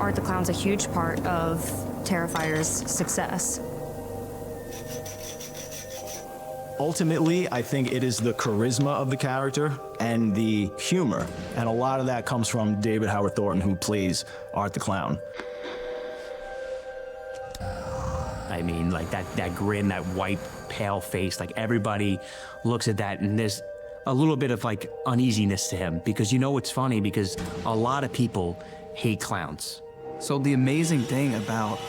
Art the Clown's a huge part of Terrifier's success. Ultimately, I think it is the charisma of the character and the humor. And a lot of that comes from David Howard Thornton, who plays Art the Clown. I mean, like that grin, that white, pale face, like everybody looks at that and there's a little bit of like uneasiness to him because you know it's funny because a lot of people hate clowns. So the amazing thing about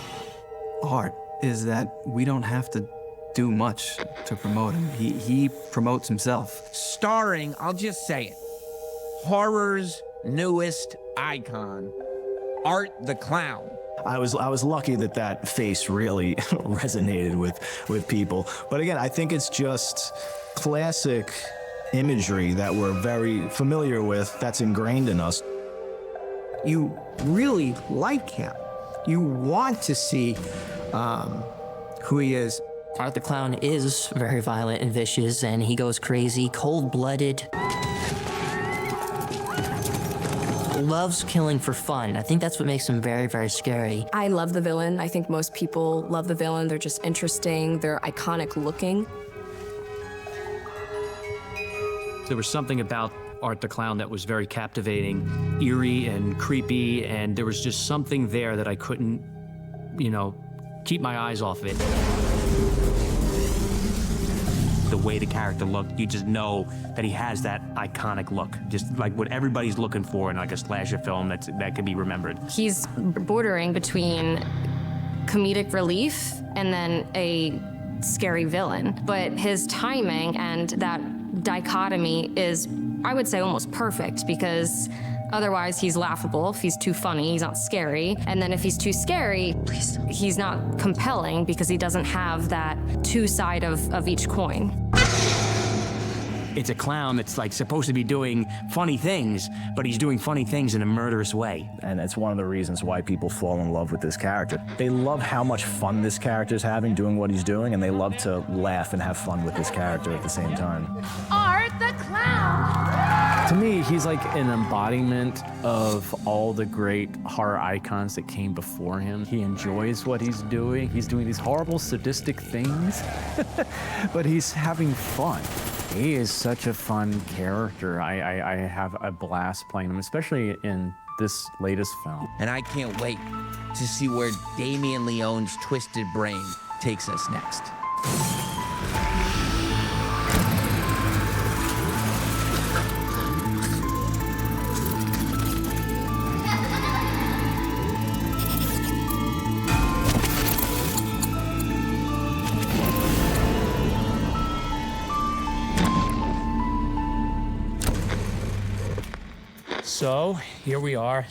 Art is that we don't have to do much to promote him. He promotes himself. Starring, I'll just say it, horror's newest icon, Art the Clown. I was lucky that that face really resonated with people. But again, I think it's just classic imagery that we're very familiar with, that's ingrained in us. You really like him. You want to see who he is. Art the Clown is very violent and vicious, and he goes crazy, cold-blooded. Loves killing for fun. I think that's what makes him very, very scary. I love the villain. I think most people love the villain. They're just interesting. They're iconic looking. There was something about Art the Clown that was very captivating, eerie and creepy, and there was just something there that I couldn't, you know, keep my eyes off it. The way the character looked, you just know that he has that iconic look, just like what everybody's looking for in like a slasher film that can be remembered. He's bordering between comedic relief and then a scary villain. But his timing and that dichotomy is, I would say, almost perfect because otherwise he's laughable. If he's too funny, he's not scary. And then if he's too scary, he's not compelling because he doesn't have that two side of each coin. It's a clown that's like supposed to be doing funny things, but he's doing funny things in a murderous way. And it's one of the reasons why people fall in love with this character. They love how much fun this character's having doing what he's doing, and they love to laugh and have fun with this character at the same time. Art the Clown! To me, he's like an embodiment of all the great horror icons that came before him. He enjoys what he's doing. He's doing these horrible, sadistic things, but he's having fun. He is such a fun character. I have a blast playing him, especially in this latest film. And I can't wait to see where Damien Leone's twisted brain takes us next. So here we are,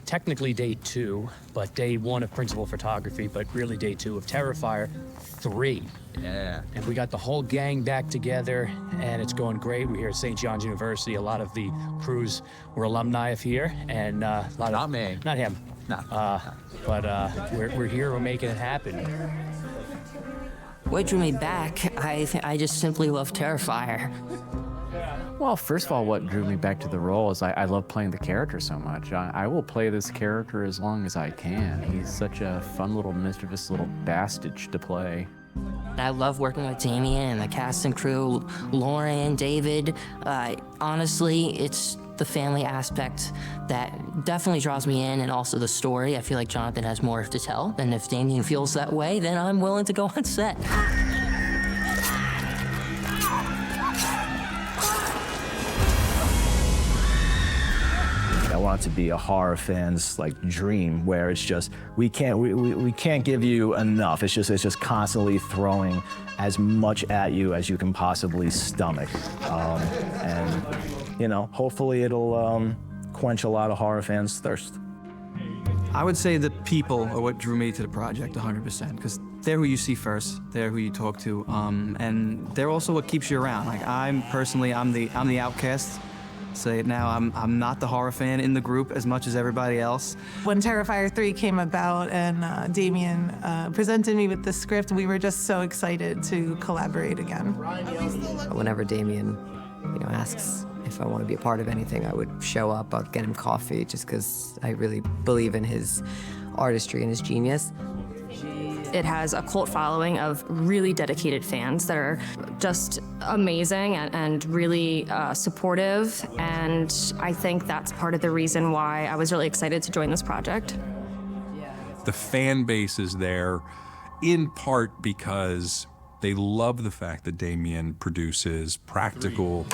technically day 2, but day 1 of principal photography, but really day 2 of Terrifier 3. Yeah. And we got the whole gang back together, and it's going great. We're here at St. John's University. A lot of the crews were alumni of here, and a lot of... Not me. Not him. No. But we're here, we're making it happen. What drew me back, I just simply love Terrifier. Well, first of all, what drew me back to the role is I love playing the character so much. I will play this character as long as I can. He's such a fun little mischievous little bastard to play. I love working with Damien and the cast and crew, Lauren, David. Honestly, it's the family aspect that definitely draws me in, and also the story. I feel like Jonathan has more to tell, and if Damien feels that way, then I'm willing to go on set. I want it to be a horror fan's like dream, where it's just we can't give you enough. It's just constantly throwing as much at you as you can possibly stomach, and you know, hopefully it'll quench a lot of horror fans' thirst. I would say the people are what drew me to the project 100%, because they're who you see first, they're who you talk to, and they're also what keeps you around. Like I'm the outcast. Say it now, I'm not the horror fan in the group as much as everybody else. When Terrifier 3 came about and Damien presented me with the script, we were just so excited to collaborate again. Whenever Damien, asks If I want to be a part of anything, I would show up. I'd get him coffee just because I really believe in his artistry and his genius. It has a cult following of really dedicated fans that are just amazing and really supportive. And I think that's part of the reason why I was really excited to join this project. The fan base is there in part because they love the fact that Damien produces practical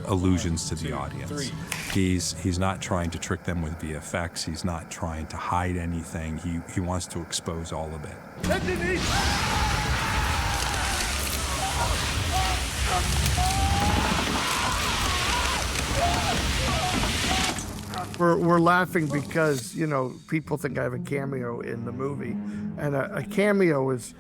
allusions to the audience. He's not trying to trick them with VFX. He's not trying to hide anything. He wants to expose all of it. We're laughing because, you know, people think I have a cameo in the movie. And a cameo is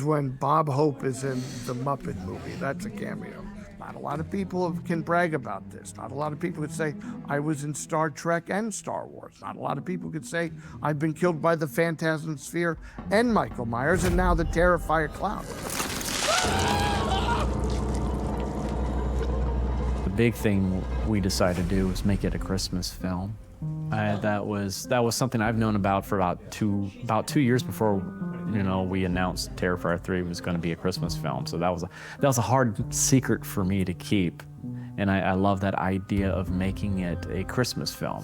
when Bob Hope is in the Muppet movie. That's a cameo. Not a lot of people can brag about this. Not a lot of people could say, I was in Star Trek and Star Wars. Not a lot of people could say, I've been killed by the Phantasm Sphere and Michael Myers and now the Terrifier clown. The big thing we decided to do was make it a Christmas film. That was something I've known about for about two years before, you know, we announced Terrifier 3 was going to be a Christmas film. So that was a hard secret for me to keep, and I love that idea of making it a Christmas film.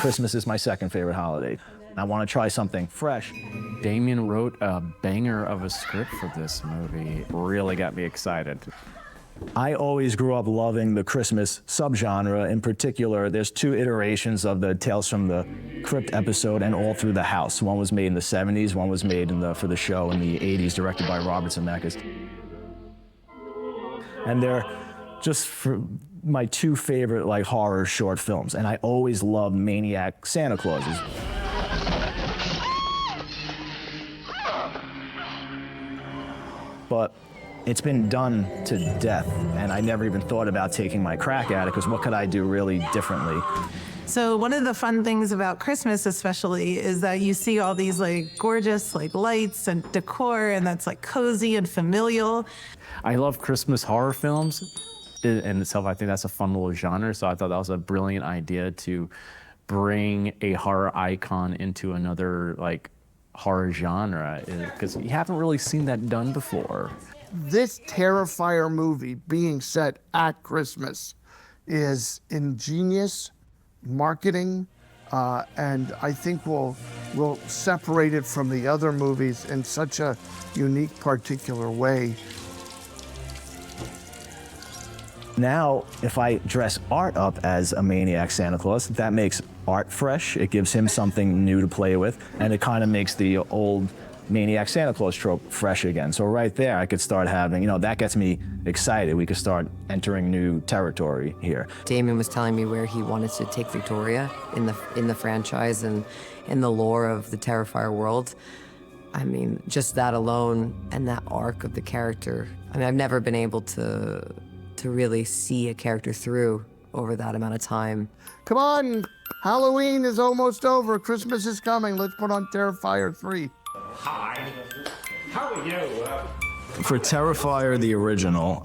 Christmas is my second favorite holiday. I want to try something fresh. Damien wrote a banger of a script for this movie. It really got me excited. I always grew up loving the Christmas subgenre. In particular, there's two iterations of the Tales from the Crypt episode and All Through the House. One was made in the 70s, one was made for the show in the 80s, directed by Robert Zemeckis. And they're just for my two favorite horror short films. And I always loved Maniac Santa Clauses. But it's been done to death, and I never even thought about taking my crack at it, because what could I do really differently? So one of the fun things about Christmas especially is that you see all these gorgeous lights and decor, and that's cozy and familial. I love Christmas horror films in itself. I think that's a fun little genre, so I thought that was a brilliant idea to bring a horror icon into another horror genre, because you haven't really seen that done before. This Terrifier movie being set at Christmas is ingenious marketing, and I think will separate it from the other movies in such a unique, particular way. Now, if I dress Art up as a Maniac Santa Claus, that makes Art fresh. It gives him something new to play with, and it kind of makes the old Maniac Santa Claus trope fresh again. So right there, I could start having, that gets me excited. We could start entering new territory here. Damien was telling me where he wanted to take Victoria in the franchise and in the lore of the Terrifier world. I mean, just that alone and that arc of the character. I mean, I've never been able to really see a character through over that amount of time. Come on, Halloween is almost over. Christmas is coming. Let's put on Terrifier 3. Hi, how are you? For Terrifier, the original,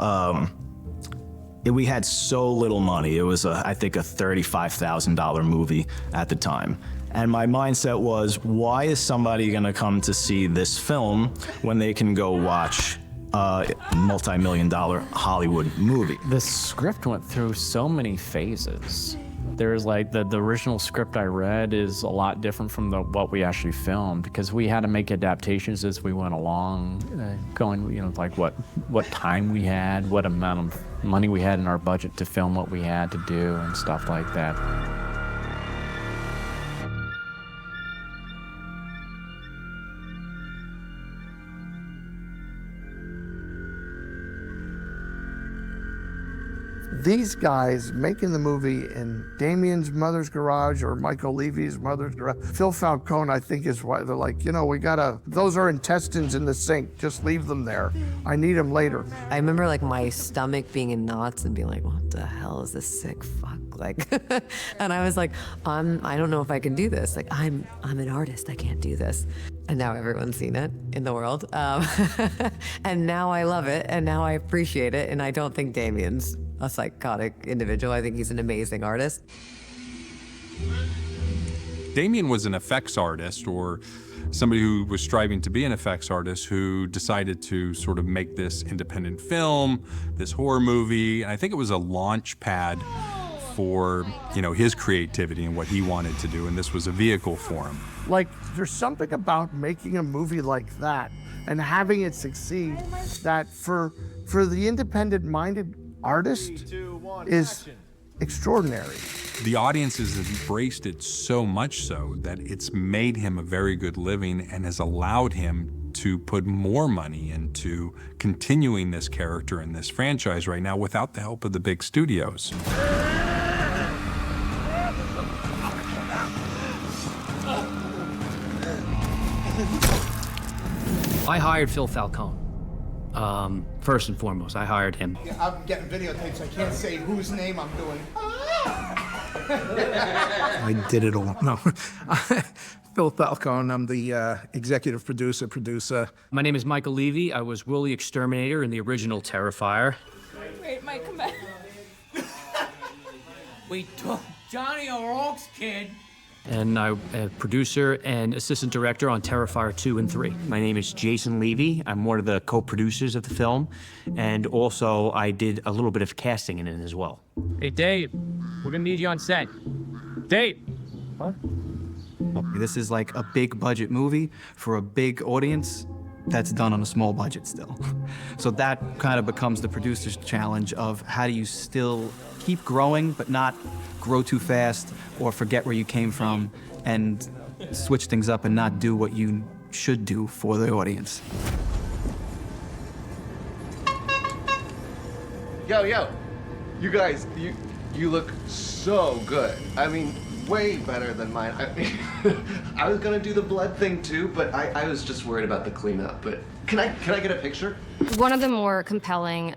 we had so little money. It was, I think, a $35,000 movie at the time. And my mindset was, why is somebody gonna come to see this film when they can go watch a multi-million-dollar Hollywood movie? The script went through so many phases. There's the original script I read is a lot different from what we actually filmed, because we had to make adaptations as we went along, going, what time we had, what amount of money we had in our budget to film what we had to do and stuff like that. these guys making the movie in Damien's mother's garage or Michael Levy's mother's garage. Phil Falcone, I think, is why they're like, those are intestines in the sink. Just leave them there. I need them later. I remember like my stomach being in knots and being like, what the hell is this sick fuck? Like, and I was like, I don't know if I can do this. Like, I'm an artist, I can't do this. And now everyone's seen it in the world. And now I love it, and now I appreciate it, and I don't think Damien's a psychotic individual. I think he's an amazing artist. Damien was an effects artist, or somebody who was striving to be an effects artist, who decided to sort of make this independent film, this horror movie. And I think it was a launch pad for, his creativity and what he wanted to do, and this was a vehicle for him. Like, there's something about making a movie like that and having it succeed that for the independent-minded artist is extraordinary. The audience has embraced it so much so that it's made him a very good living and has allowed him to put more money into continuing this character in this franchise right now without the help of the big studios. I hired Phil Falcone. First and foremost, I hired him. I'm getting videotaped, so I can't say whose name I'm doing. I did it all. No. Phil Falcone, I'm the executive producer. My name is Michael Levy. I was Will the Exterminator in the original Terrifier. Wait, Mike, come back. We took Johnny O'Rourke's kid. And I'm a producer and assistant director on Terrifier 2 and 3. My name is Jason Levy. I'm one of the co-producers of the film, and also I did a little bit of casting in it as well. Hey, Dave, we're gonna need you on set. Dave! What? This is like a big budget movie for a big audience that's done on a small budget still. So that kind of becomes the producer's challenge of how do you still keep growing but not grow too fast or forget where you came from and switch things up and not do what you should do for the audience. Yo, you guys, you look so good. I mean, way better than mine. I mean, I was gonna do the blood thing too, but I was just worried about the cleanup. But can I get a picture? One of the more compelling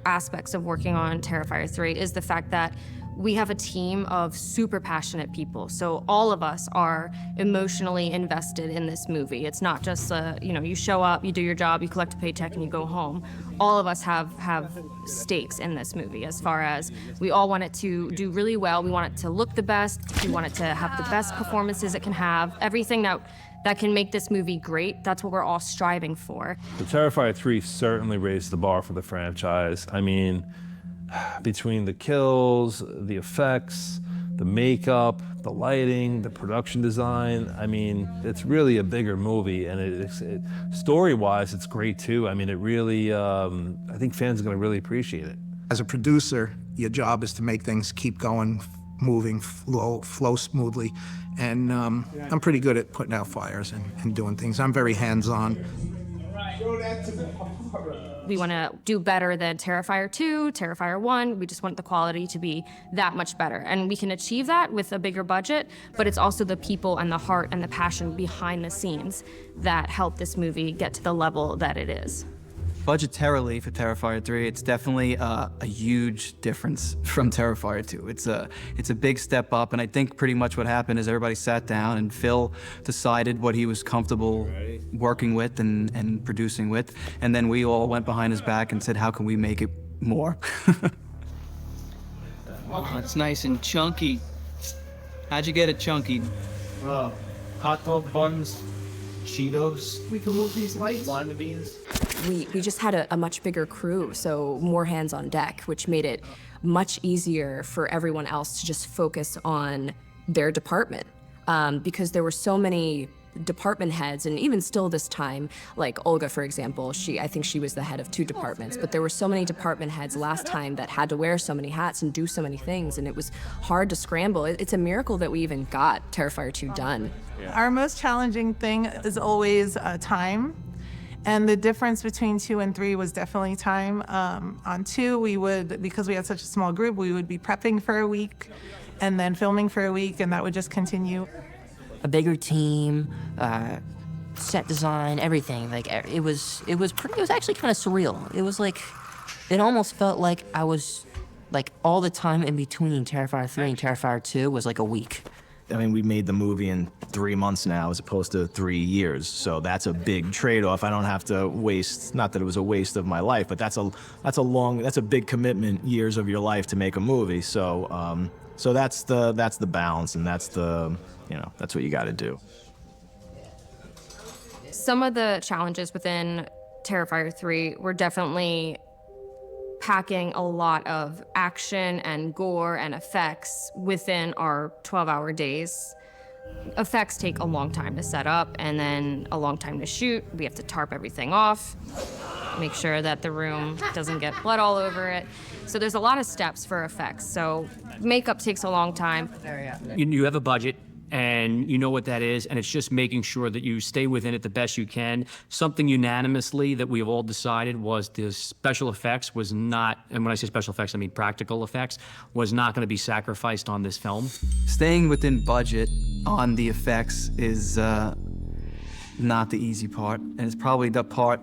aspects of working on Terrifier 3 is the fact that we have a team of super passionate people. So all of us are emotionally invested in this movie. It's not just, you show up, you do your job, you collect a paycheck, and you go home. All of us have stakes in this movie as far as we all want it to do really well. We want it to look the best. We want it to have the best performances it can have. Everything that can make this movie great, that's what we're all striving for. The Terrifier 3 certainly raised the bar for the franchise. I mean, between the kills, the effects, the makeup, the lighting, the production design, I mean, it's really a bigger movie, and story-wise, it's great too. I mean, it really, I think fans are gonna really appreciate it. As a producer, your job is to make things keep going, moving, flow smoothly. And I'm pretty good at putting out fires and doing things. I'm very hands-on. We want to do better than Terrifier 2, Terrifier 1. We just want the quality to be that much better. And we can achieve that with a bigger budget, but it's also the people and the heart and the passion behind the scenes that help this movie get to the level that it is. Budgetarily for Terrifier 3, it's definitely a huge difference from Terrifier 2. It's a big step up, and I think pretty much what happened is everybody sat down and Phil decided what he was comfortable working with and producing with, and then we all went behind his back and said, how can we make it more? Oh, it's nice and chunky. How'd you get it chunky? Hot dog buns, Cheetos. We can move these lights. Lima beans. We just had a much bigger crew, so more hands on deck, which made it much easier for everyone else to just focus on their department. Because there were so many department heads, and even still this time, like Olga, for example, I think she was the head of 2 departments, but there were so many department heads last time that had to wear so many hats and do so many things, and it was hard to scramble. It's a miracle that we even got Terrifier 2 done. Our most challenging thing is always time. And the difference between 2 and 3 was definitely time. On 2, we would, because we had such a small group, we would be prepping for a week and then filming for a week, and that would just continue. A bigger team, set design, everything. Like it was actually kind of surreal. It was like, it almost felt like I was, like all the time in between Terrifier 3 and Terrifier 2 was like a week. I mean, we made the movie in 3 months now as opposed to 3 years. So that's a big trade-off. I don't have to waste, not that it was a waste of my life, but that's a big commitment, years of your life to make a movie. So, so that's the balance, and that's that's what you got to do. Some of the challenges within Terrifier 3 were definitely packing a lot of action and gore and effects within our 12-hour days. Effects take a long time to set up and then a long time to shoot. We have to tarp everything off, make sure that the room doesn't get blood all over it. So there's a lot of steps for effects. So makeup takes a long time. You have a budget, and you know what that is, and it's just making sure that you stay within it the best you can. Something unanimously that we have all decided was the special effects was not, and when I say special effects, I mean practical effects, was not going to be sacrificed on this film. Staying within budget on the effects is not the easy part, and it's probably the part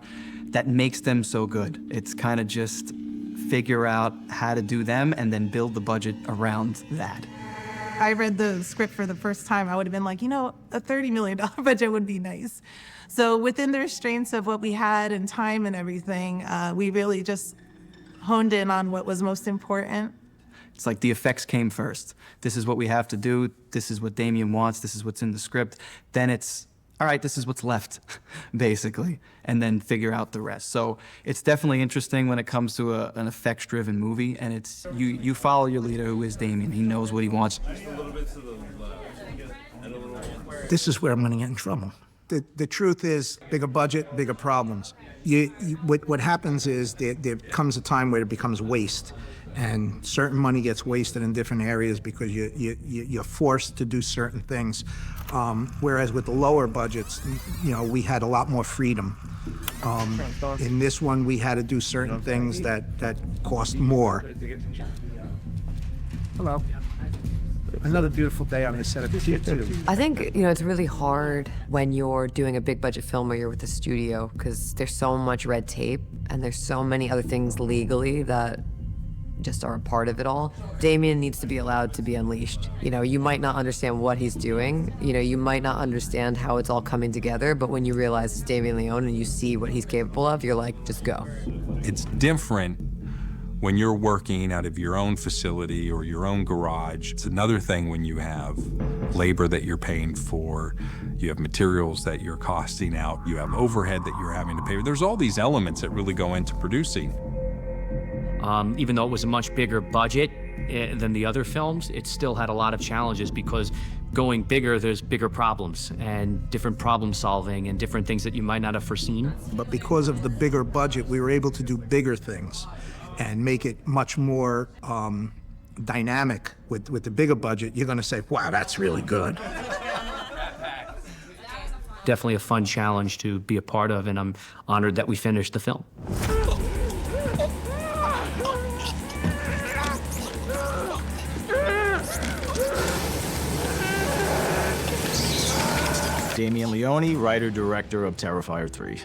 that makes them so good. It's kind of just figure out how to do them and then build the budget around that. I read the script for the first time, I would have been like, a $30 million budget would be nice. So within the restraints of what we had and time and everything, we really just honed in on what was most important. It's like the effects came first. This is what we have to do. This is what Damien wants. This is what's in the script. Then it's, all right, this is what's left, basically, and then figure out the rest. So it's definitely interesting when it comes to an effects-driven movie, and it's you follow your leader, who is Damien. He knows what he wants. This is where I'm going to get in trouble. The truth is, bigger budget, bigger problems. What happens is there comes a time where it becomes waste, and certain money gets wasted in different areas because you're forced to do certain things. Whereas with the lower budgets, we had a lot more freedom. In this one, we had to do certain things that cost more. Hello. Another beautiful day on the set of Q2. I think, it's really hard when you're doing a big budget film or you're with a studio, because there's so much red tape and there's so many other things legally that just are a part of it all. Damien needs to be allowed to be unleashed. You might not understand what he's doing. You might not understand how it's all coming together, but when you realize it's Damien Leone and you see what he's capable of, you're like, just go. It's different when you're working out of your own facility or your own garage. It's another thing when you have labor that you're paying for, you have materials that you're costing out, you have overhead that you're having to pay. There's all these elements that really go into producing. Even though it was a much bigger budget than the other films, it still had a lot of challenges because going bigger, there's bigger problems and different problem solving and different things that you might not have foreseen. But because of the bigger budget, we were able to do bigger things and make it much more dynamic. With the bigger budget, you're going to say, wow, that's really good. Definitely a fun challenge to be a part of, and I'm honored that we finished the film. Damien Leone, writer-director of Terrifier 3.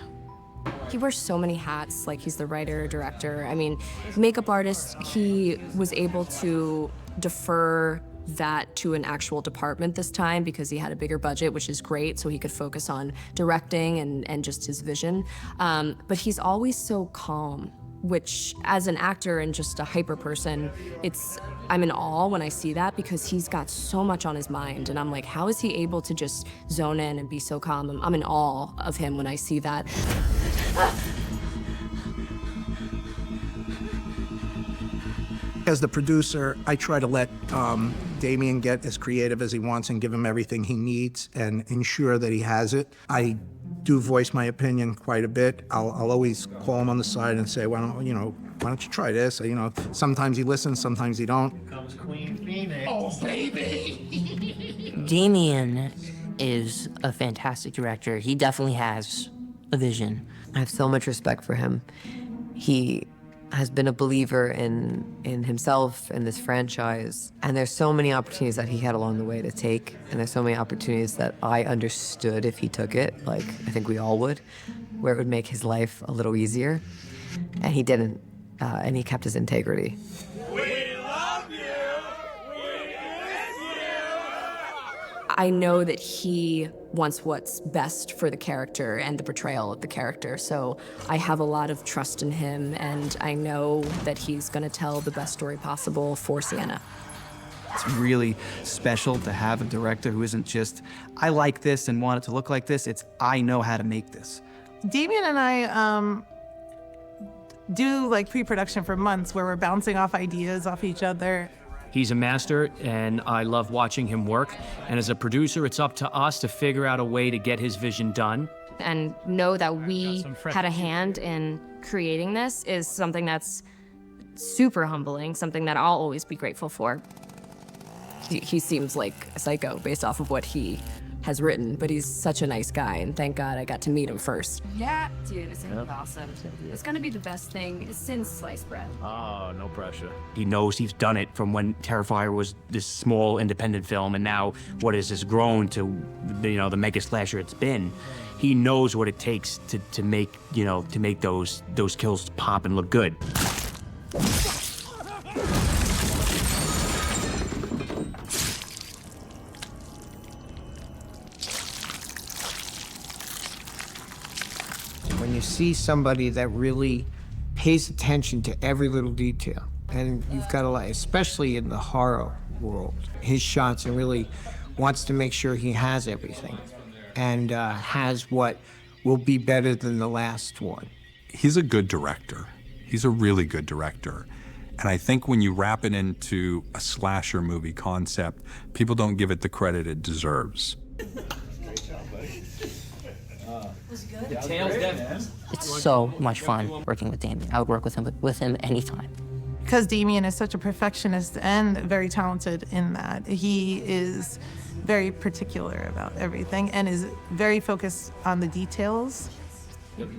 He wears so many hats, like he's the writer, director. I mean, makeup artist, he was able to defer that to an actual department this time because he had a bigger budget, which is great, so he could focus on directing and just his vision. But he's always so calm, which as an actor and just a hyper person, I'm in awe when I see that because he's got so much on his mind. And I'm like, how is he able to just zone in and be so calm? I'm in awe of him when I see that. As the producer, I try to let Damien get as creative as he wants and give him everything he needs and ensure that he has it. I do voice my opinion quite a bit. I'll always call him on the side and say, why don't you try this? Sometimes he listens, sometimes he don't. Comes Queen Phoenix. Oh, baby! Damien is a fantastic director. He definitely has a vision. I have so much respect for him. He has been a believer in himself and this franchise. And there's so many opportunities that he had along the way to take. And there's so many opportunities that I understood if he took it, like I think we all would, where it would make his life a little easier. And he didn't, and he kept his integrity. I know that he wants what's best for the character and the portrayal of the character, so I have a lot of trust in him, and I know that he's going to tell the best story possible for Sienna. It's really special to have a director who isn't just, I like this and want it to look like this. It's, I know how to make this. Damien and I do like pre-production for months where we're bouncing off ideas off each other. He's a master, and I love watching him work. And as a producer, it's up to us to figure out a way to get his vision done. And know that we had a hand in creating this is something that's super humbling, something that I'll always be grateful for. He seems like a psycho based off of what he has written, but he's such a nice guy, and thank God I got to meet him first. Yeah, dude, it's gonna be awesome. It's gonna be the best thing since sliced bread. Oh, no pressure. He knows he's done it from when Terrifier was this small independent film, and now what has grown to, you know, the mega slasher it's been. He knows what it takes to make, you know, to make those kills pop and look good. When you see somebody that really pays attention to every little detail, and you've got a lot, especially in the horror world, his shots, and really wants to make sure he has everything and has what will be better than the last one. He's a good director. He's a really good director. And I think when you wrap it into a slasher movie concept, people don't give it the credit it deserves. It's so much fun working with Damien. I would work with him anytime. Because Damien is such a perfectionist and very talented in that, he is very particular about everything and is very focused on the details. Could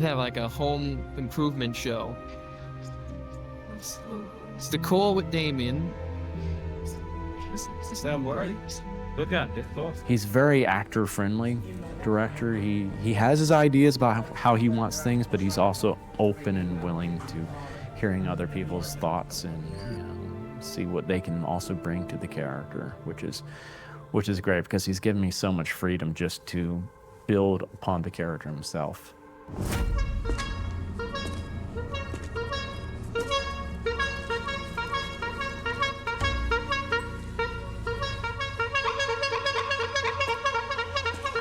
have like a home improvement show. It's the core with Damien. Is that word? He's very actor-friendly director. He has his ideas about how he wants things, but he's also open and willing to hearing other people's thoughts and, you know, see what they can also bring to the character, which is great because he's given me so much freedom just to build upon the character himself.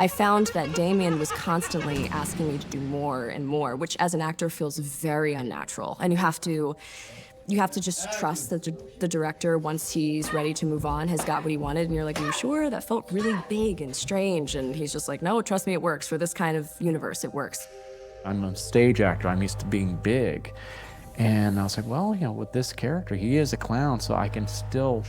I found that Damien was constantly asking me to do more and more, which as an actor feels very unnatural. And you have to just trust that the director, once he's ready to move on, has got what he wanted. And you're like, are you sure? That felt really big and strange. And he's just like, no, trust me, it works. For this kind of universe, it works. I'm a stage actor. I'm used to being big. And I was like, well, you know, with this character, he is a clown, so I can still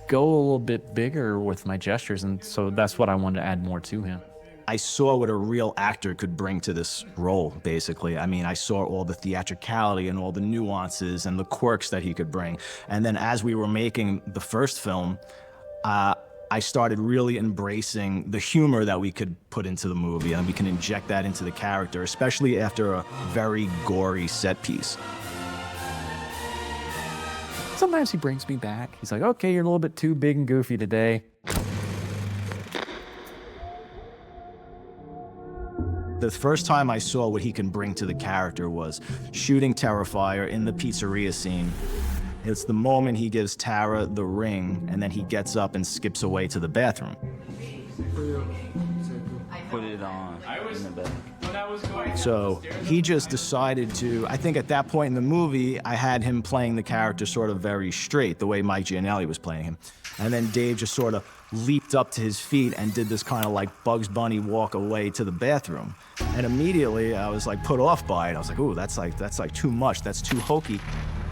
go a little bit bigger with my gestures, and so that's what I wanted to add more to him. I saw what a real actor could bring to this role, basically. I mean, I saw all the theatricality and all the nuances and the quirks that he could bring. And then as we were making the first film, I started really embracing the humor that we could put into the movie, and we can inject that into the character, especially after a very gory set piece. Sometimes he brings me back. He's like, okay, you're a little bit too big and goofy today. The first time I saw what he can bring to the character was shooting Terrifier in the pizzeria scene. It's the moment he gives Tara the ring, and then he gets up and skips away to the bathroom. Put it on in the bed. So he just decided to, I think at that point in the movie, I had him playing the character sort of very straight, the way Mike Giannelli was playing him. And then Dave just sort of leaped up to his feet and did this kind of like Bugs Bunny walk away to the bathroom. And immediately I was like put off by it. I was like, ooh, that's like too much. That's too hokey.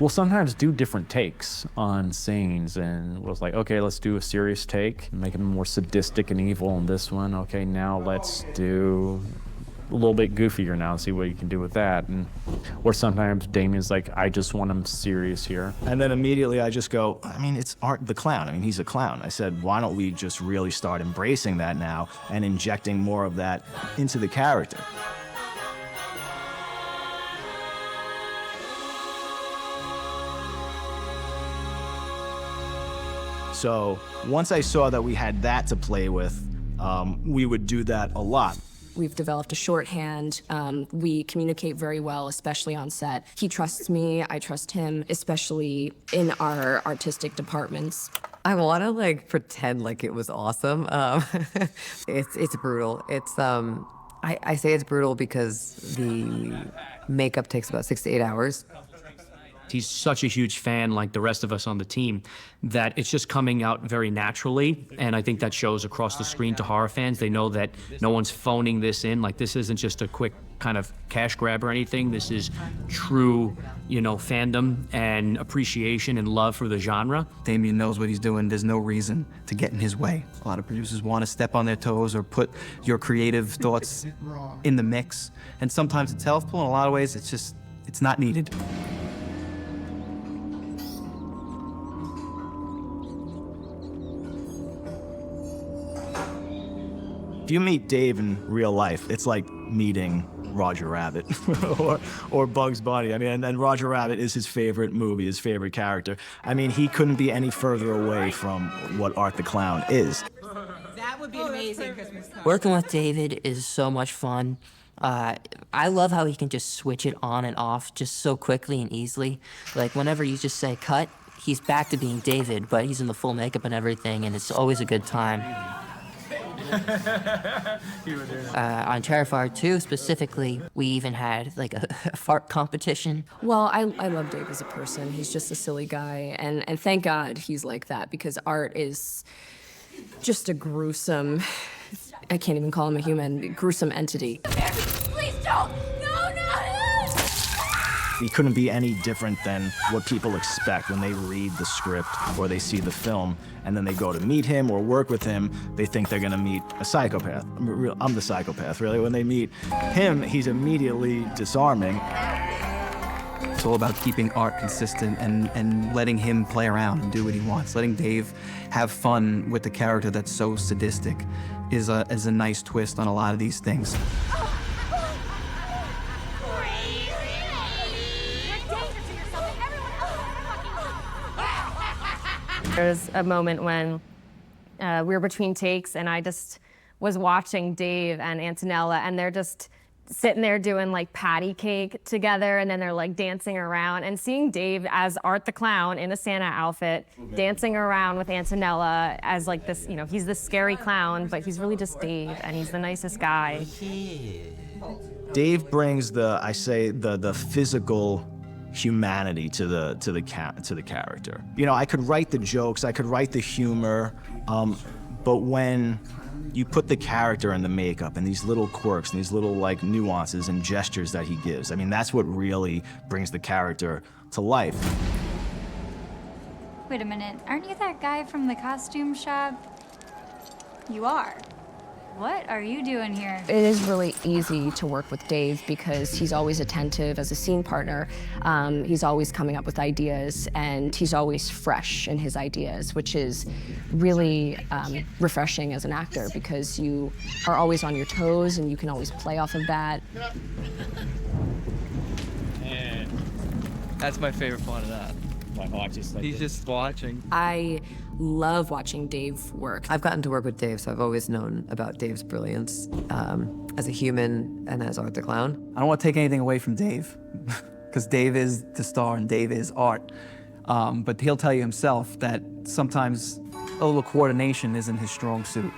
we'll sometimes do different takes on scenes, and we'll like, okay, let's do a serious take, make him more sadistic and evil in this one. Okay, now let's do a little bit goofier now and see what you can do with that. And or sometimes Damien's like, I just want him serious here. And then immediately I just go, I mean, it's Art the Clown. I mean, he's a clown. I said, why don't we just really start embracing that now and injecting more of that into the character? So once I saw that we had that to play with, we would do that a lot. We've developed a shorthand. We communicate very well, especially on set. He trusts me, I trust him, especially in our artistic departments. I want to like pretend like it was awesome. It's brutal. It's I say it's brutal because the makeup takes about 6 to 8 hours. He's such a huge fan, like the rest of us on the team, that it's just coming out very naturally. And I think that shows across the screen to horror fans. They know that no one's phoning this in. Like, this isn't just a quick kind of cash grab or anything. This is true, fandom and appreciation and love for the genre. Damien knows what he's doing. There's no reason to get in his way. A lot of producers want to step on their toes or put your creative thoughts in the mix. And sometimes it's helpful. In a lot of ways, it's not needed. If you meet Dave in real life, it's like meeting Roger Rabbit or Bugs Bunny. I mean, and Roger Rabbit is his favorite movie, his favorite character. I mean, he couldn't be any further away from what Art the Clown is. That would be amazing Christmas time. Working with David is so much fun. I love how he can just switch it on and off just so quickly and easily. Like, whenever you just say cut, he's back to being David, but he's in the full makeup and everything, and it's always a good time. On Terrifier 2 specifically, we even had like a fart competition. Well, I love Dave as a person. He's just a silly guy, and thank God he's like that, because Art is just a gruesome, I can't even call him a human, gruesome entity. Please don't! No, no! He couldn't be any different than what people expect when they read the script or they see the film, and then they go to meet him or work with him. They think they're gonna meet a psychopath. I'm the psychopath, really. When they meet him, he's immediately disarming. It's all about keeping Art consistent and letting him play around and do what he wants. Letting Dave have fun with the character that's so sadistic is a nice twist on a lot of these things. There's a moment when we were between takes and I just was watching Dave and Antonella, and they're just sitting there doing like patty cake together, and then they're like dancing around, and seeing Dave as Art the Clown in a Santa outfit, dancing around with Antonella as like this, he's this scary clown, but he's really just Dave, and he's the nicest guy. Dave brings the physical humanity to the character. I could write the jokes, I could write the humor, but when you put the character in the makeup and these little quirks and these little like nuances and gestures that he gives, I mean, that's what really brings the character to life. Wait a minute, aren't you that guy from the costume shop? You are. What are you doing here? It is really easy to work with Dave because he's always attentive as a scene partner. He's always coming up with ideas, and he's always fresh in his ideas, which is really refreshing as an actor because you are always on your toes and you can always play off of that. And that's my favorite part of that. He's just watching. I love watching Dave work. I've gotten to work with Dave, so I've always known about Dave's brilliance as a human and as Art the Clown. I don't want to take anything away from Dave, because Dave is the star and Dave is Art. But he'll tell you himself that sometimes a little coordination isn't his strong suit.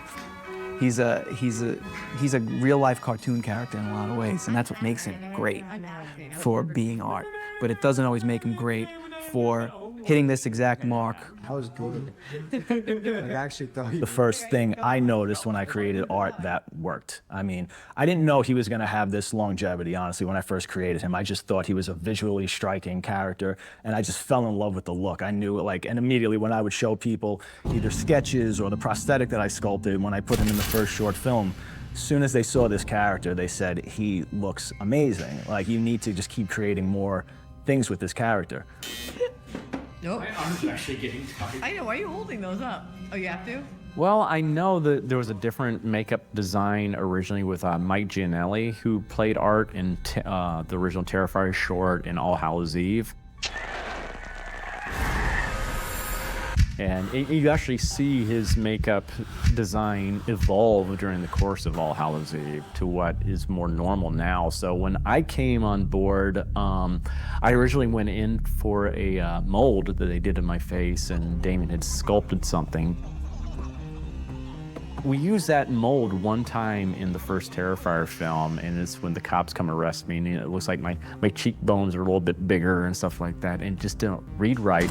He's a real life cartoon character in a lot of ways, and that's what makes him great for being Art. But it doesn't always make him great for hitting this exact mark. That was good. I actually thought The first thing I noticed when I created art that worked. I mean, I didn't know he was going to have this longevity, honestly, when I first created him. I just thought he was a visually striking character, and I just fell in love with the look. I knew, like, and immediately when I would show people either sketches or the prosthetic that I sculpted when I put him in the first short film, as soon as they saw this character, they said, he looks amazing. Like, you need to just keep creating more things with this character. Nope. My arm's actually getting tight. I know. Why are you holding those up? Oh, you have to? Well, I know that there was a different makeup design originally with Mike Gianelli, who played Art in the original Terrifier short in All Hallows Eve. And you actually see his makeup design evolve during the course of All Hallows Eve to what is more normal now. So when I came on board, I originally went in for a mold that they did in my face, and Damien had sculpted something. We used that mold one time in the first Terrifier film, and it's when the cops come arrest me, and it looks like my cheekbones are a little bit bigger and stuff like that, and it just didn't read right.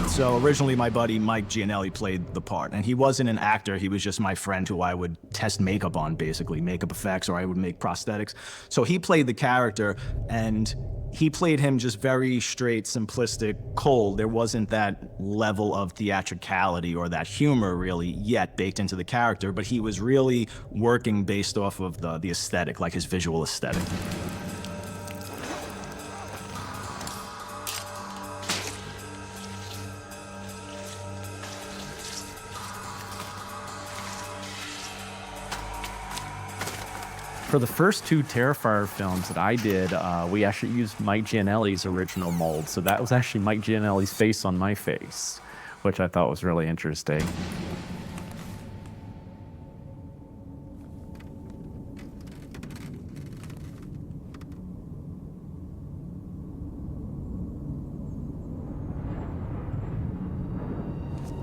So originally my buddy Mike Gianelli played the part, and he wasn't an actor, he was just my friend who I would test makeup on, basically, makeup effects, or I would make prosthetics. So he played the character, and he played him just very straight, simplistic, cold. There wasn't that level of theatricality or that humor really yet baked into the character, but he was really working based off of the aesthetic, like his visual aesthetic. For the first two Terrifier films that I did, we actually used Mike Gianelli's original mold. So that was actually Mike Gianelli's face on my face, which I thought was really interesting.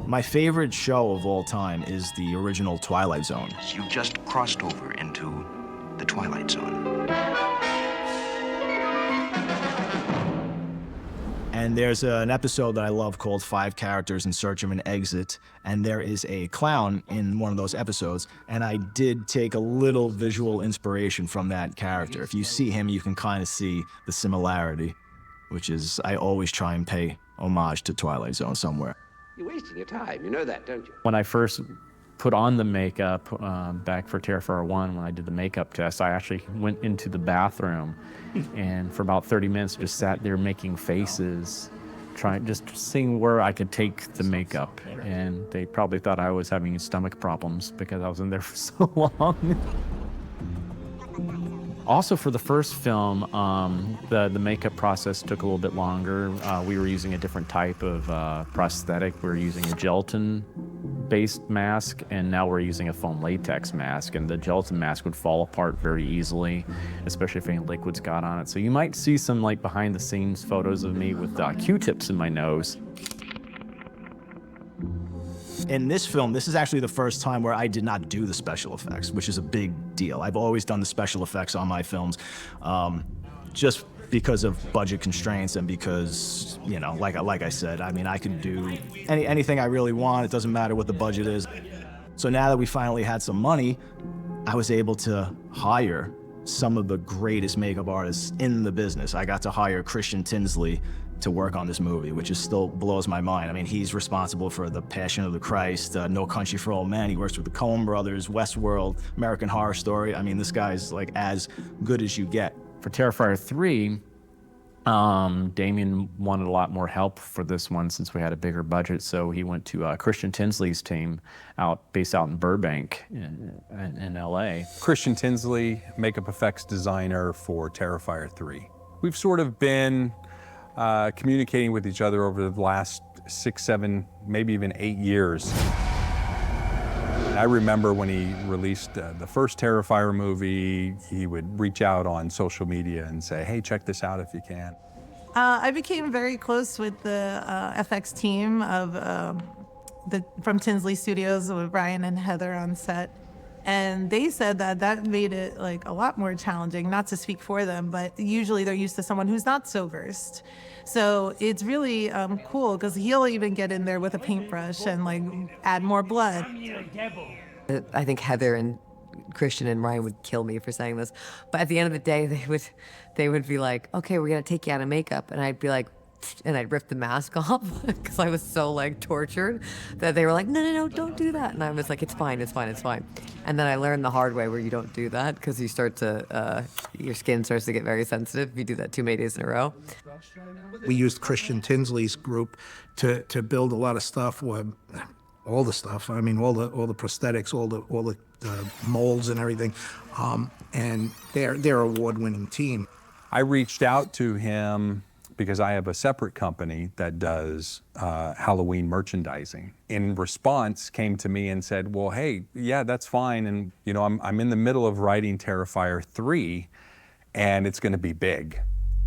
My favorite show of all time is the original Twilight Zone. You just crossed over into the Twilight Zone. And there's an episode that I love called 5 Characters in Search of an Exit, and there is a clown in one of those episodes, and I did take a little visual inspiration from that character. If you see him, you can kind of see the similarity, which is, I always try and pay homage to Twilight Zone somewhere. You're wasting your time, you know that, don't you? When I first put on the makeup back for Terrifier 1, when I did the makeup test, I actually went into the bathroom and for about 30 minutes just sat there making faces, just seeing where I could take the makeup. And they probably thought I was having stomach problems because I was in there for so long. Also, for the first film, the makeup process took a little bit longer. We were using a different type of prosthetic. We were using a gelatin-based mask, and now we're using a foam latex mask. And the gelatin mask would fall apart very easily, especially if any liquids got on it. So you might see some like behind-the-scenes photos of me with Q-tips in my nose. In this film, this is actually the first time where I did not do the special effects, which is a big deal. I've always done the special effects on my films, just because of budget constraints and because, you know, like I said, I mean, I can do anything I really want. It doesn't matter what the budget is. So now that we finally had some money, I was able to hire some of the greatest makeup artists in the business. I got to hire Christian Tinsley to work on this movie, which is still blows my mind. I mean, he's responsible for The Passion of the Christ, No Country for Old Men. He works with the Coen Brothers, Westworld, American Horror Story. I mean, this guy's like as good as you get. For Terrifier 3, Damien wanted a lot more help for this one since we had a bigger budget, so he went to Christian Tinsley's team based out in Burbank in LA. Christian Tinsley, makeup effects designer for Terrifier 3. We've sort of been communicating with each other over the last 6, 7, maybe even 8 years. I remember when he released the first Terrifier movie, he would reach out on social media and say, hey, check this out if you can. I became very close with the FX team of from Tinsley Studios with Brian and Heather on set. And they said that that made it like a lot more challenging, not to speak for them, but usually they're used to someone who's not so versed. So it's really cool because he'll even get in there with a paintbrush and like add more blood. I think Heather and Christian and Ryan would kill me for saying this, but at the end of the day, they would be like, "Okay, we're gonna take you out of makeup," and I'd be like, and I'd rip the mask off because I was so like tortured that they were like, no, don't do that. And I was like, it's fine. And then I learned the hard way where you don't do that because you start to, your skin starts to get very sensitive if you do that too many days in a row. We used Christian Tinsley's group to build a lot of stuff, all the stuff. I mean, all the prosthetics, all the molds and everything. And they're award-winning team. I reached out to him because I have a separate company that does Halloween merchandising. In response, came to me and said, well, hey, yeah, that's fine. And you know, I'm in the middle of writing Terrifier 3, and it's gonna be big.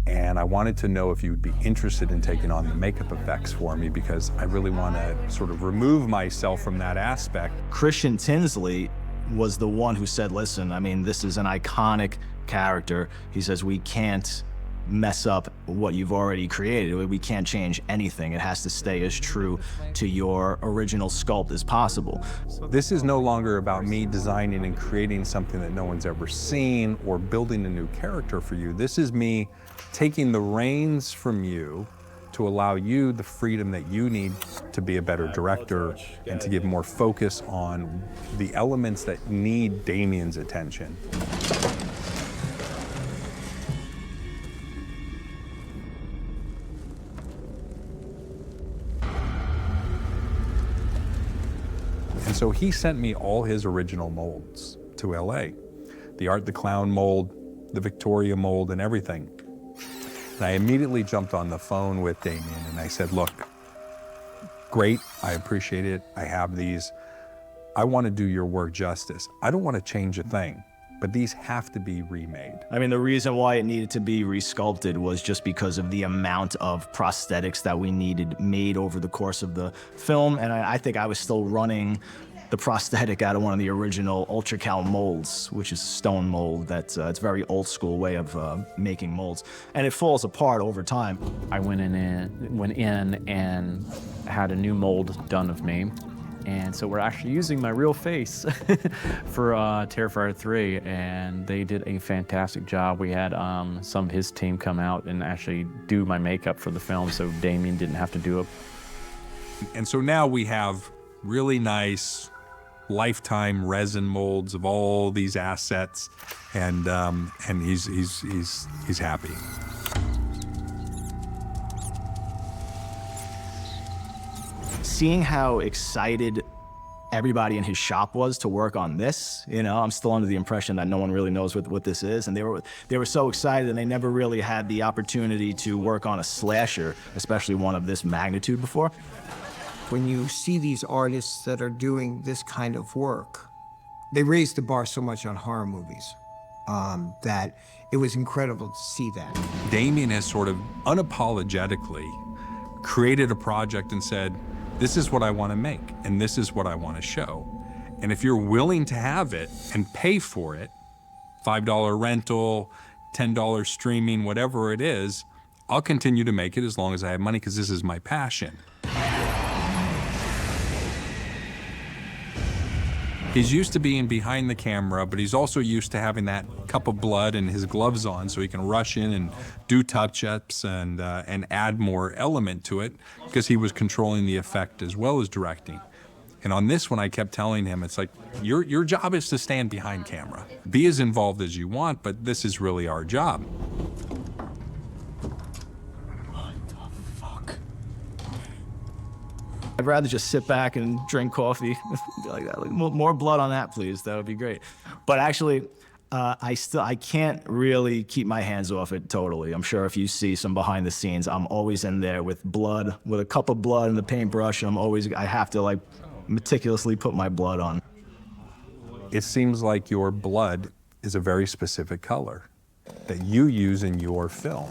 And I wanted to know if you'd be interested in taking on the makeup effects for me because I really wanna sort of remove myself from that aspect. Christian Tinsley was the one who said, listen, I mean, this is an iconic character. He says, we can't mess up what you've already created. We can't change anything. It has to stay as true to your original sculpt as possible. This is no longer about me designing and creating something that no one's ever seen or building a new character for you. This is me taking the reins from you to allow you the freedom that you need to be a better director and to give more focus on the elements that need Damien's attention. And so he sent me all his original molds to LA. The Art the Clown mold, the Victoria mold, and everything. And I immediately jumped on the phone with Damien and I said, look, great, I appreciate it, I have these. I want to do your work justice. I don't want to change a thing, but these have to be remade. I mean, the reason why it needed to be resculpted was just because of the amount of prosthetics that we needed made over the course of the film. And I think I was still running the prosthetic out of one of the original Ultracal molds, which is a stone mold that's it's a very old school way of making molds. And it falls apart over time. I went in and had a new mold done of me. And so we're actually using my real face for Terrifier 3, and they did a fantastic job. We had some of his team come out and actually do my makeup for the film, so Damien didn't have to do it. And so now we have really nice lifetime resin molds of all these assets, and he's happy. Seeing how excited everybody in his shop was to work on this, you know, I'm still under the impression that no one really knows what this is, and they were so excited, and they never really had the opportunity to work on a slasher, especially one of this magnitude before. When you see these artists that are doing this kind of work, they raise the bar so much on horror movies that it was incredible to see that. Damien has sort of unapologetically created a project and said, this is what I want to make, and this is what I want to show. And if you're willing to have it and pay for it, $5 rental, $10 streaming, whatever it is, I'll continue to make it as long as I have money because this is my passion. He's used to being behind the camera, but he's also used to having that cup of blood and his gloves on so he can rush in and do touch-ups and add more element to it because he was controlling the effect as well as directing. And on this one, I kept telling him, it's like, your job is to stand behind camera. Be as involved as you want, but this is really our job. I'd rather just sit back and drink coffee like that. Like, more blood on that, please. That would be great. But actually, I can't really keep my hands off it totally. I'm sure if you see some behind the scenes, I'm always in there with blood, with a cup of blood and the paintbrush. I have to like meticulously put my blood on. It seems like your blood is a very specific color that you use in your film.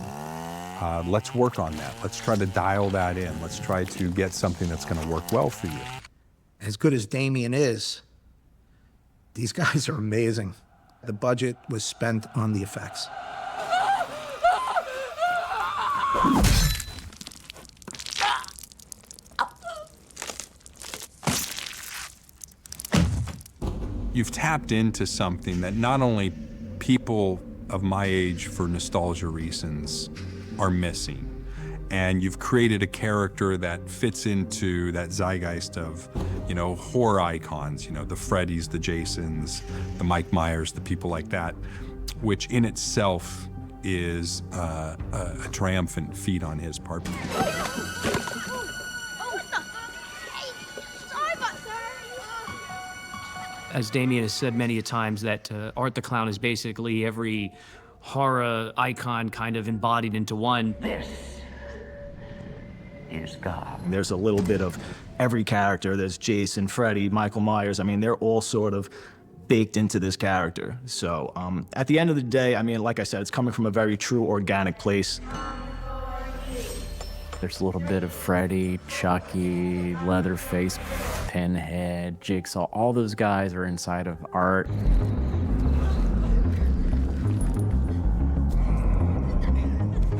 Let's work on that. Let's try to dial that in. Let's try to get something that's going to work well for you. As good as Damien is, These guys are amazing. The budget was spent on the effects. You've tapped into something that not only people of my age, for nostalgia reasons, are missing. And you've created a character that fits into that zeitgeist of, you know, horror icons, you know, the Freddys, the Jasons, the Mike Myers, the people like that, which in itself is a triumphant feat on his part. As Damien has said many a times, that Art the Clown is basically every horror icon kind of embodied into one. This is God. There's a little bit of every character. There's Jason, Freddy, Michael Myers. I mean, they're all sort of baked into this character. So at the end of the day, I mean, like I said, it's coming from a very true, organic place. There's a little bit of Freddy, Chucky, Leatherface, Pinhead, Jigsaw. All those guys are inside of Art.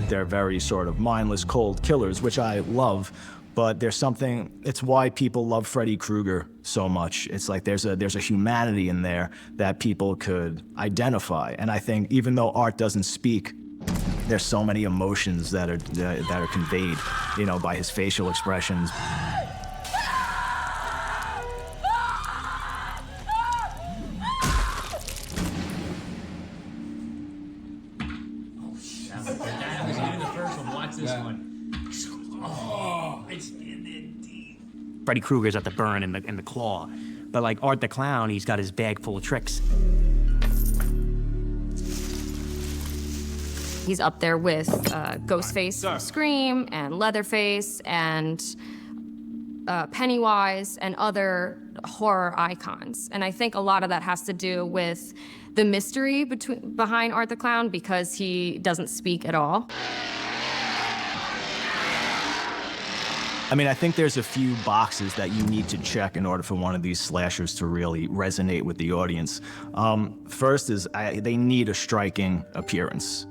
They're very sort of mindless, cold killers, which I love. But there's something, it's why people love Freddy Krueger so much. It's like there's a humanity in there that people could identify. And I think even though Art doesn't speak, there's so many emotions that are conveyed, you know, by his facial expressions. Freddy Krueger's at the burn and the claw. But like Art the Clown, he's got his bag full of tricks. He's up there with Ghostface from Scream and Leatherface and Pennywise and other horror icons. And I think a lot of that has to do with the mystery behind Art the Clown, because he doesn't speak at all. I mean, I think there's a few boxes that you need to check in order for one of these slashers to really resonate with the audience. First is they need a striking appearance.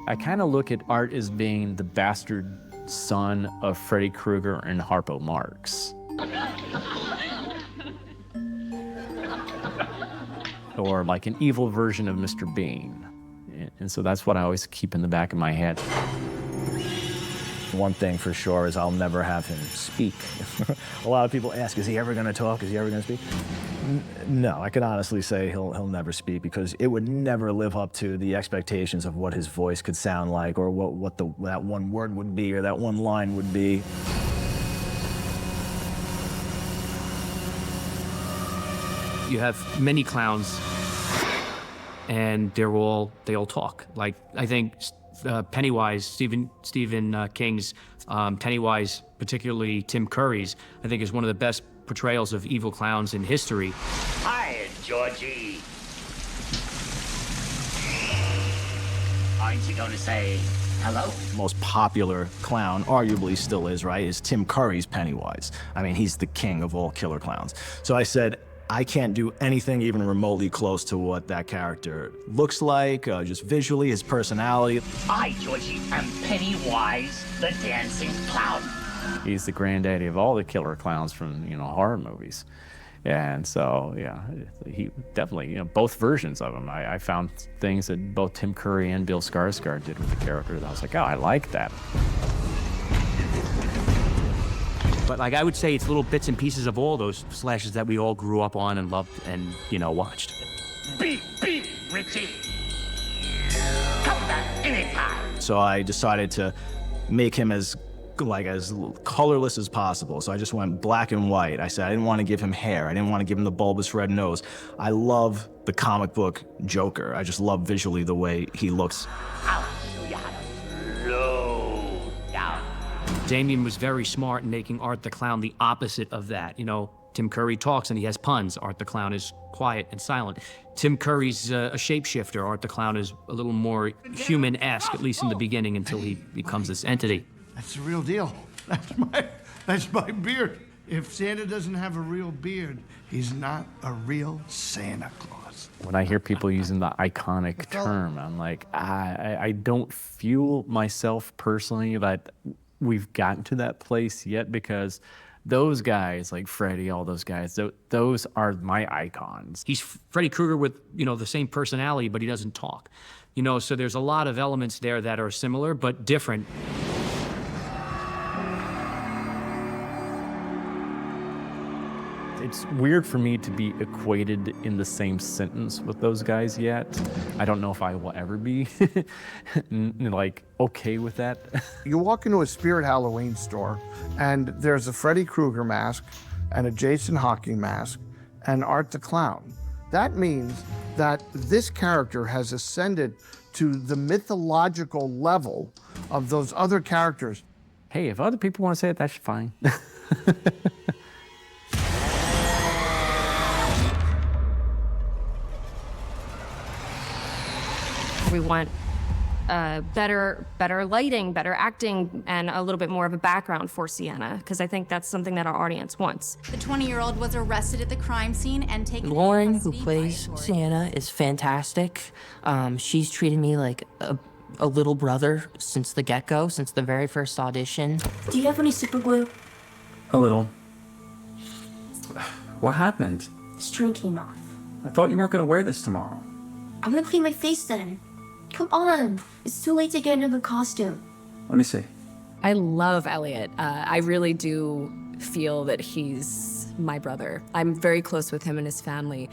I kind of look at Art as being the bastard son of Freddy Krueger and Harpo Marx. Or like an evil version of Mr. Bean. And so that's what I always keep in the back of my head. One thing for sure is I'll never have him speak. A lot of people ask, is he ever going to talk? Is he ever going to speak? No, I can honestly say he'll never speak, because it would never live up to the expectations of what his voice could sound like, or what that one word would be, or that one line would be. You have many clowns, and they all talk. Like, I think Pennywise, Stephen King's Pennywise, particularly Tim Curry's, I think is one of the best portrayals of evil clowns in history. Hi, Georgie. Aren't you going to say hello? Most popular clown, arguably still is, right, is Tim Curry's Pennywise. I mean, he's the king of all killer clowns. So I said, I can't do anything even remotely close to what that character looks like, just visually, his personality. I, Georgie, am Pennywise, the dancing clown. He's the granddaddy of all the killer clowns from, you know, horror movies. And so, yeah, he definitely, you know, both versions of him. I found things that both Tim Curry and Bill Skarsgård did with the character that I was like, oh, I like that. But like I would say, it's little bits and pieces of all those slashes that we all grew up on and loved and, you know, watched. Beep, beep, Richie. Come back anytime. So I decided to make him as colorless as possible. So I just went black and white. I said I didn't want to give him hair. I didn't want to give him the bulbous red nose. I love the comic book Joker. I just love visually the way he looks. I'll show you how to slow down. Damien was very smart in making Art the Clown the opposite of that. You know, Tim Curry talks and he has puns. Art the Clown is quiet and silent. Tim Curry's a shapeshifter. Art the Clown is a little more human-esque, at least in the beginning, until he becomes this entity. That's the real deal. That's my beard. If Santa doesn't have a real beard, he's not a real Santa Claus. When I hear people using the iconic term, I'm like, I don't feel myself personally that we've gotten to that place yet, because those guys, like Freddy, all those guys, those are my icons. He's Freddy Krueger with, the same personality, but he doesn't talk. So there's a lot of elements there that are similar, but different. It's weird for me to be equated in the same sentence with those guys yet. I don't know if I will ever be like okay with that. You walk into a Spirit Halloween store, and there's a Freddy Krueger mask, and a Jason Hawking mask, and Art the Clown. That means that this character has ascended to the mythological level of those other characters. Hey, if other people want to say it, that's fine. We want better lighting, better acting, and a little bit more of a background for Sienna, because I think that's something that our audience wants. The 20-year-old was arrested at the crime scene and taken Lauren, into who custody plays by authorities. Sienna, is fantastic. She's treated me like a little brother since the get-go, since the very first audition. Do you have any super glue? A little. What happened? The string came off. I thought you weren't going to wear this tomorrow. I'm gonna clean my face then. Come on. It's too late to get into the costume. Let me see. I love Elliot. I really do feel that he's my brother. I'm very close with him and his family.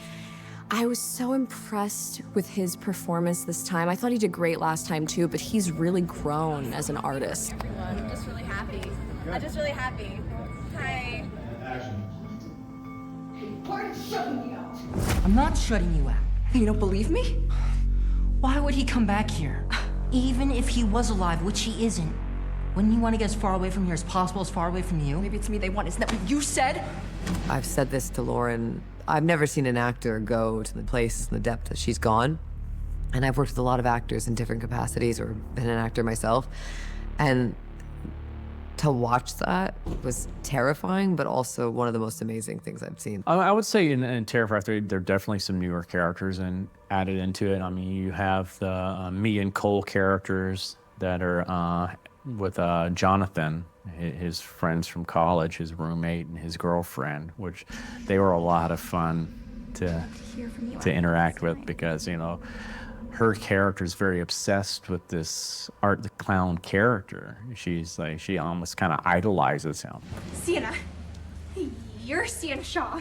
I was so impressed with his performance this time. I thought he did great last time too, but he's really grown as an artist. I'm just really happy. I'm just really happy. Hi. I'm not shutting you out. You don't believe me? Why would he come back here? Even if he was alive, which he isn't. Wouldn't you want to get as far away from here as possible, as far away from you? Maybe it's me they want. Isn't that what you said? I've said this to Lauren. I've never seen an actor go to the place, the depth that she's gone. And I've worked with a lot of actors in different capacities, or been an actor myself. And to watch that was terrifying, but also one of the most amazing things I've seen. I would say in Terrifier 3, there are definitely some newer characters added into it. I mean, you have the me and Cole characters that are with Jonathan, his friends from college, his roommate and his girlfriend, which they were a lot of fun to interact with, because, her character is very obsessed with this Art the Clown character. She almost kind of idolizes him. Sienna. You're Sienna Shaw.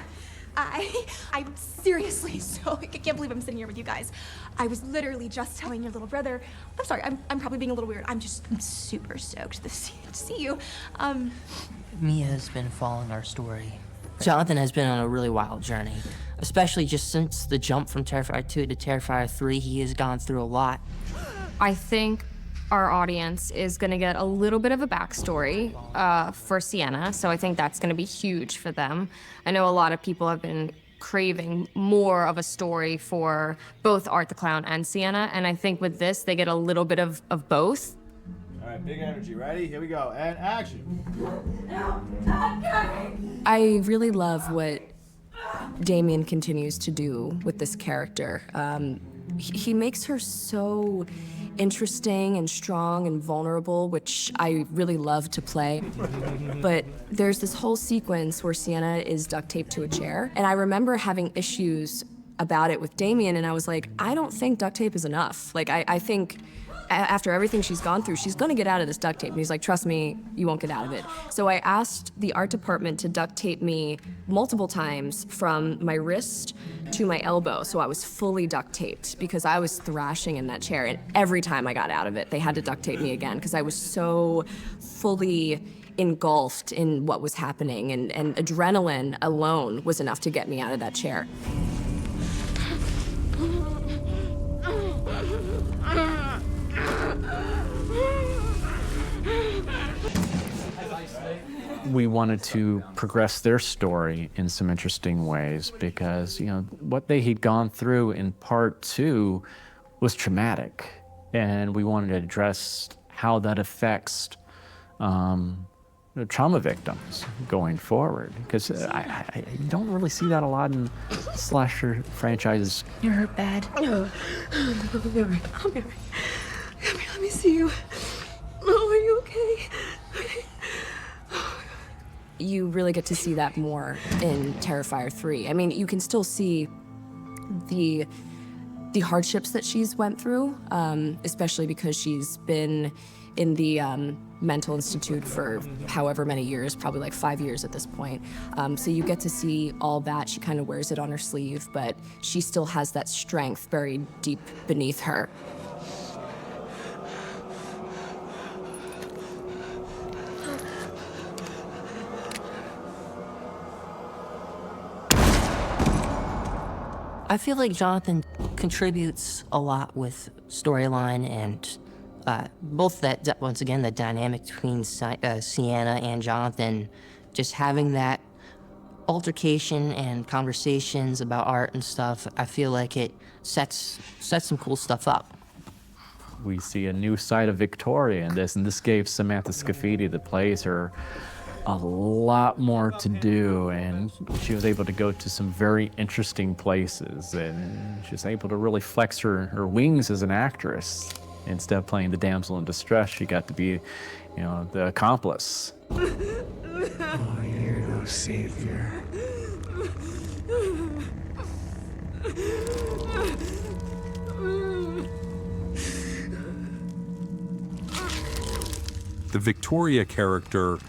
I'm seriously so, I can't believe I'm sitting here with you guys. I was literally just telling your little brother, I'm sorry, I'm probably being a little weird. I'm super stoked to see you. Mia has been following our story. Jonathan has been on a really wild journey, especially just since the jump from Terrifier 2 to Terrifier 3. He has gone through a lot. I think our audience is going to get a little bit of a backstory for Sienna, so I think that's going to be huge for them. I know a lot of people have been craving more of a story for both Art the Clown and Sienna, and I think with this, they get a little bit of both. All right, big energy. Ready? Here we go. And action. I really love what Damien continues to do with this character. He makes her so interesting and strong and vulnerable, which I really love to play. But there's this whole sequence where Sienna is duct taped to a chair, and I remember having issues about it with Damien, and I was like, I don't think duct tape is enough. Like, I think after everything she's gone through, she's gonna get out of this duct tape. And he's like, trust me, you won't get out of it. So I asked the art department to duct tape me multiple times from my wrist to my elbow, so I was fully duct taped because I was thrashing in that chair, and every time I got out of it, they had to duct tape me again because I was so fully engulfed in what was happening, and adrenaline alone was enough to get me out of that chair. We wanted to progress their story in some interesting ways because, you know, what they had gone through in part 2 was traumatic. And we wanted to address how that affects trauma victims going forward. Because I don't really see that a lot in slasher franchises. You're hurt bad. I'll be all right. I'll be all right. Come here, let me see you. Oh, are you okay? Okay. You really get to see that more in Terrifier 3. I mean, you can still see the hardships that she's went through, especially because she's been in the mental institute for however many years, probably like 5 years at this point. So you get to see all that. She kind of wears it on her sleeve, but she still has that strength buried deep beneath her. I feel like Jonathan contributes a lot with storyline and both that, once again, the dynamic between Sienna and Jonathan, just having that altercation and conversations about art and stuff, I feel like it sets some cool stuff up. We see a new side of Victoria in this, and this gave Samantha Scafidi, that plays her, a lot more to do, and she was able to go to some very interesting places, and she was able to really flex her wings as an actress. Instead of playing the damsel in distress, she got to be, you know, the accomplice. Oh, you're no savior. The Victoria character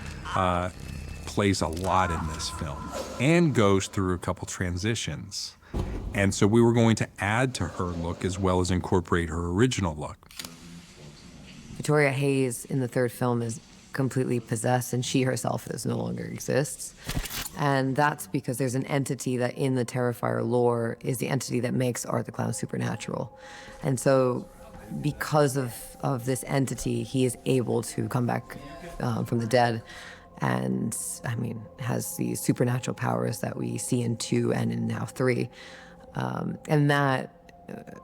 plays a lot in this film and goes through a couple transitions. And so we were going to add to her look as well as incorporate her original look. Victoria Hayes in the third film is completely possessed, and she herself no longer exists. And that's because there's an entity that in the Terrifier lore is the entity that makes Art the Clown supernatural. And so because of this entity, he is able to come back from the dead and, I mean, has these supernatural powers that we see in 2 and in now 3. And that,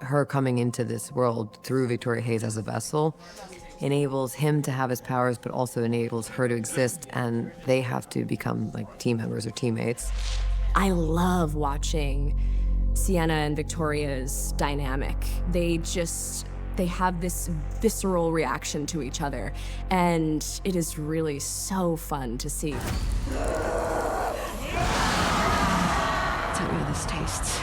her coming into this world through Victoria Hayes as a vessel enables him to have his powers, but also enables her to exist, and they have to become like team members or teammates. I love watching Sienna and Victoria's dynamic. They have this visceral reaction to each other, and it is really so fun to see. Tell me how this tastes.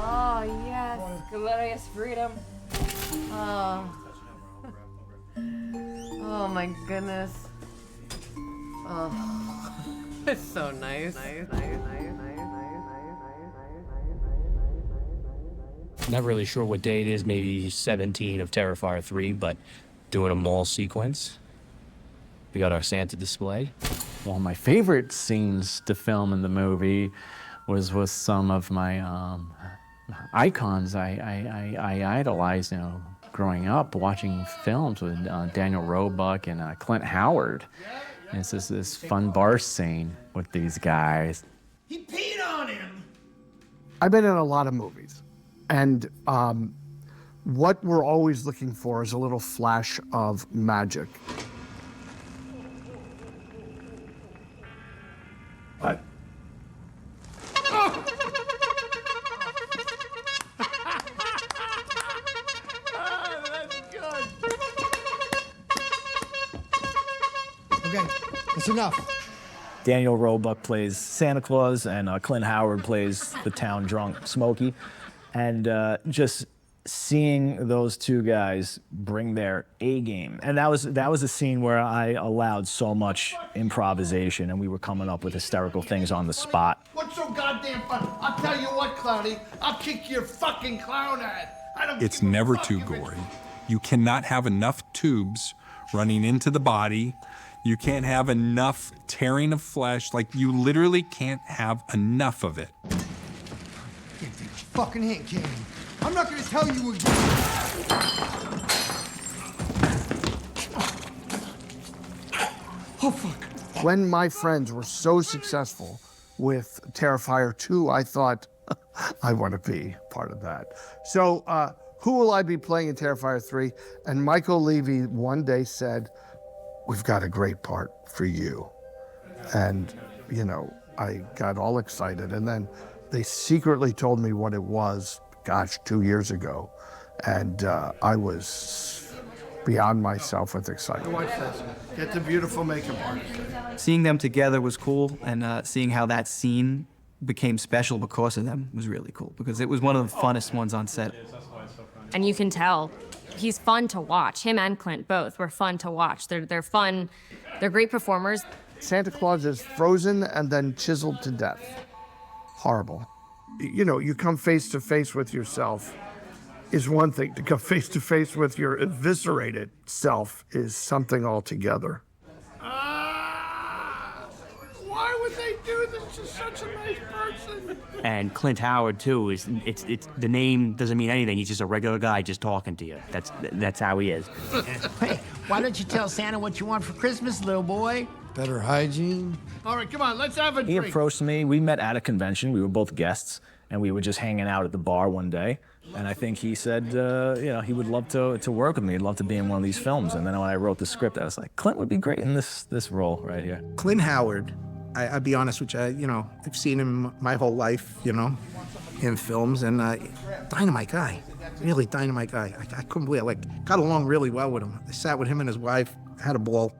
Oh, yes. Glorious freedom. Oh. Oh, my goodness. Oh. It's so nice. Not really sure what day it is, maybe 17 of Terrifier 3, but doing a mall sequence. We got our Santa display. One of my favorite scenes to film in the movie was with some of my icons I idolized, you know, growing up, watching films with Daniel Roebuck and Clint Howard. And it's just this fun bar scene with these guys. He peed on him! I've been in a lot of movies, and what we're always looking for is a little flash of magic. What? Okay, that's enough. Daniel Roebuck plays Santa Claus, and Clint Howard plays the town drunk Smokey. And just seeing those two guys bring their A game, and that was a scene where I allowed so much improvisation, and we were coming up with hysterical things on the spot. What's so goddamn fun? I'll tell you what, Clowny, I'll kick your fucking clown head. It's never too gory. You cannot have enough tubes running into the body. You can't have enough tearing of flesh. Like, you literally can't have enough of it. Can't take your fucking hand, can you? I'm not gonna tell you again. Oh, fuck. When my friends were so successful with Terrifier 2, I thought, I want to be part of that. So who will I be playing in Terrifier 3? And Michael Levy one day said, we've got a great part for you. And, you know, I got all excited. And then they secretly told me what it was, gosh, 2 years ago. And I was beyond myself with excitement. Watch this. Get the beautiful makeup artist. Seeing them together was cool, and seeing how that scene became special because of them was really cool, because it was one of the funnest ones on set. And you can tell he's fun to watch. Him and Clint both were fun to watch. They're fun. They're great performers. Santa Claus is frozen and then chiseled to death. Horrible. You know, you come face to face with yourself is one thing. To come face to face with your eviscerated self is something altogether. Why would they do this to such a nice person? And Clint Howard too is it's the name doesn't mean anything. He's just a regular guy just talking to you. That's how he is. Hey, why don't you tell Santa what you want for Christmas, little boy? Better hygiene. All right, come on, let's have a He drink. approached me. We met at a convention. We were both guests, and we were just hanging out at the bar one day. And I think he said, you know, he would love to work with me. He'd love to be in one of these films. And then when I wrote the script, I was like, Clint would be great in this role right here. Clint Howard, I'll be honest with you, you know, I've seen him my whole life, you know, in films, and dynamite guy, really dynamite guy. I couldn't believe it. Like, got along really well with him. I sat with him and his wife, had a ball.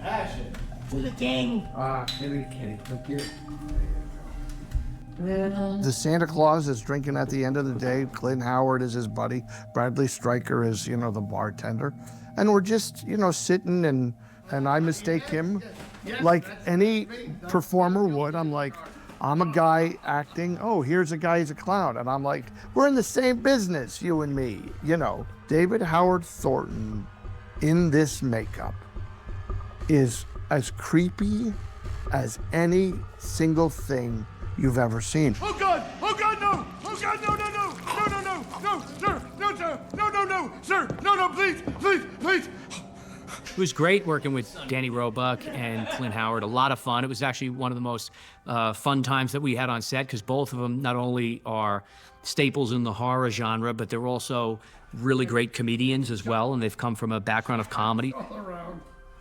Action. To the king. Kitty, thank you. The Santa Claus is drinking at the end of the day. Clint Howard is his buddy. Bradley Stryker is, you know, the bartender. And we're just, you know, sitting, and I mistake him like any performer would. I'm like, I'm a guy acting. Oh, here's a guy, he's a clown. And I'm like, we're in the same business, you and me, you know. David Howard Thornton in this makeup is as creepy as any single thing you've ever seen. Oh God! Oh God, no! Oh God, no, no, no! No, no, no! No, sir! No, sir! No, no, no! Sir! No, no, please! Please! Please! It was great working with Danny Roebuck and Clint Howard. A lot of fun. It was actually one of the most fun times that we had on set, because both of them not only are staples in the horror genre, but they're also really great comedians as well, and they've come from a background of comedy.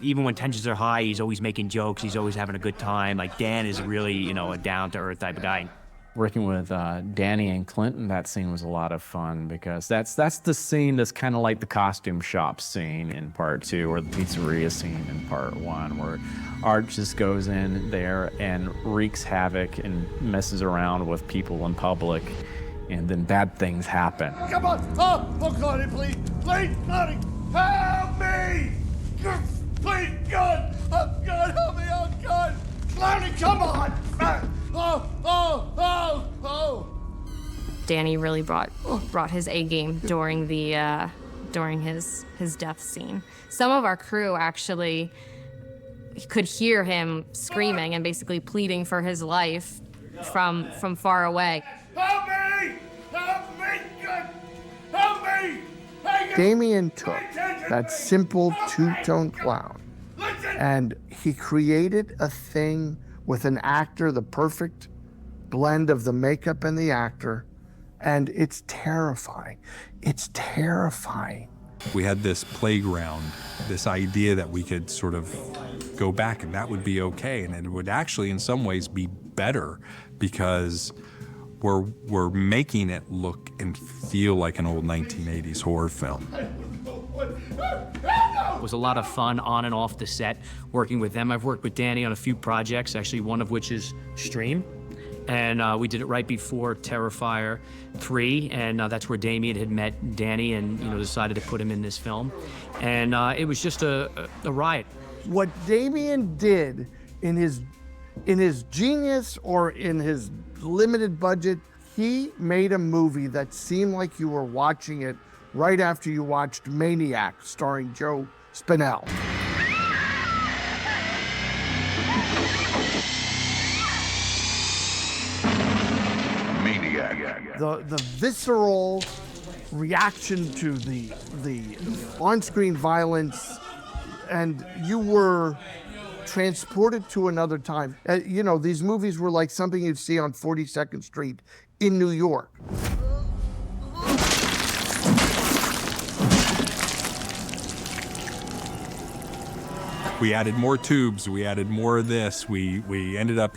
Even when tensions are high, he's always making jokes. He's always having a good time. Like, Dan is really, you know, a down-to-earth type of guy. Working with Danny and Clinton, that scene was a lot of fun, because that's the scene that's kind of like the costume shop scene in part 2, or the pizzeria scene in part 1, where Art just goes in there and wreaks havoc and messes around with people in public, and then bad things happen. Come on! Oh, Claudia, please! Please, Claudia! Help me! Please, God! Oh, God, help me! Oh, God! Claudia, come on! Oh! Danny really brought his A game during the during his death scene. Some of our crew actually could hear him screaming and basically pleading for his life from far away. Help me! Help me! God! Help me! Damien took that simple two-tone clown and he created a thing with an actor, the perfect blend of the makeup and the actor, and it's terrifying. It's terrifying. We had this playground, this idea that we could sort of go back and that would be okay, and it would actually in some ways be better, because we're making it look and feel like an old 1980s horror film. It was a lot of fun on and off the set working with them. I've worked with Danny on a few projects, actually one of which is Stream. And we did it right before Terrifier 3, and that's where Damien had met Danny and decided to put him in this film. And it was just a riot. What Damien did in his genius or in his limited budget, he made a movie that seemed like you were watching it right after you watched Maniac, starring Joe Spinell. Maniac. The visceral reaction to the on-screen violence, and you were transported to another time. You know, these movies were like something you'd see on 42nd Street in New York. We added more tubes, we added more of this, we ended up,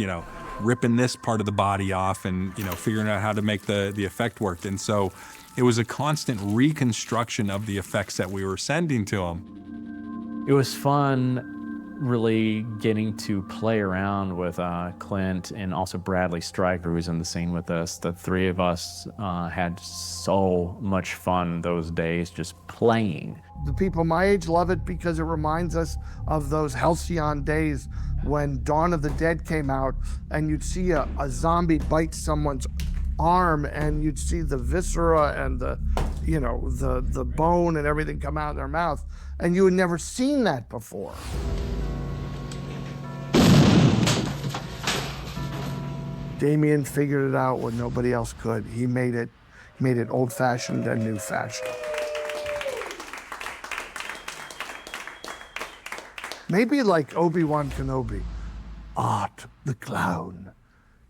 ripping this part of the body off and, figuring out how to make the effect work. And so it was a constant reconstruction of the effects that we were sending to them. It was fun really getting to play around with Clint and also Bradley Stryker, who was in the scene with us. The three of us had so much fun those days just playing. The people my age love it because it reminds us of those halcyon days when Dawn of the Dead came out and you'd see a zombie bite someone's arm and you'd see the viscera and the bone and everything come out in their mouth, and you had never seen that before. Damien figured it out when nobody else could. He made it old-fashioned and new-fashioned. Maybe like Obi-Wan Kenobi. Art the clown.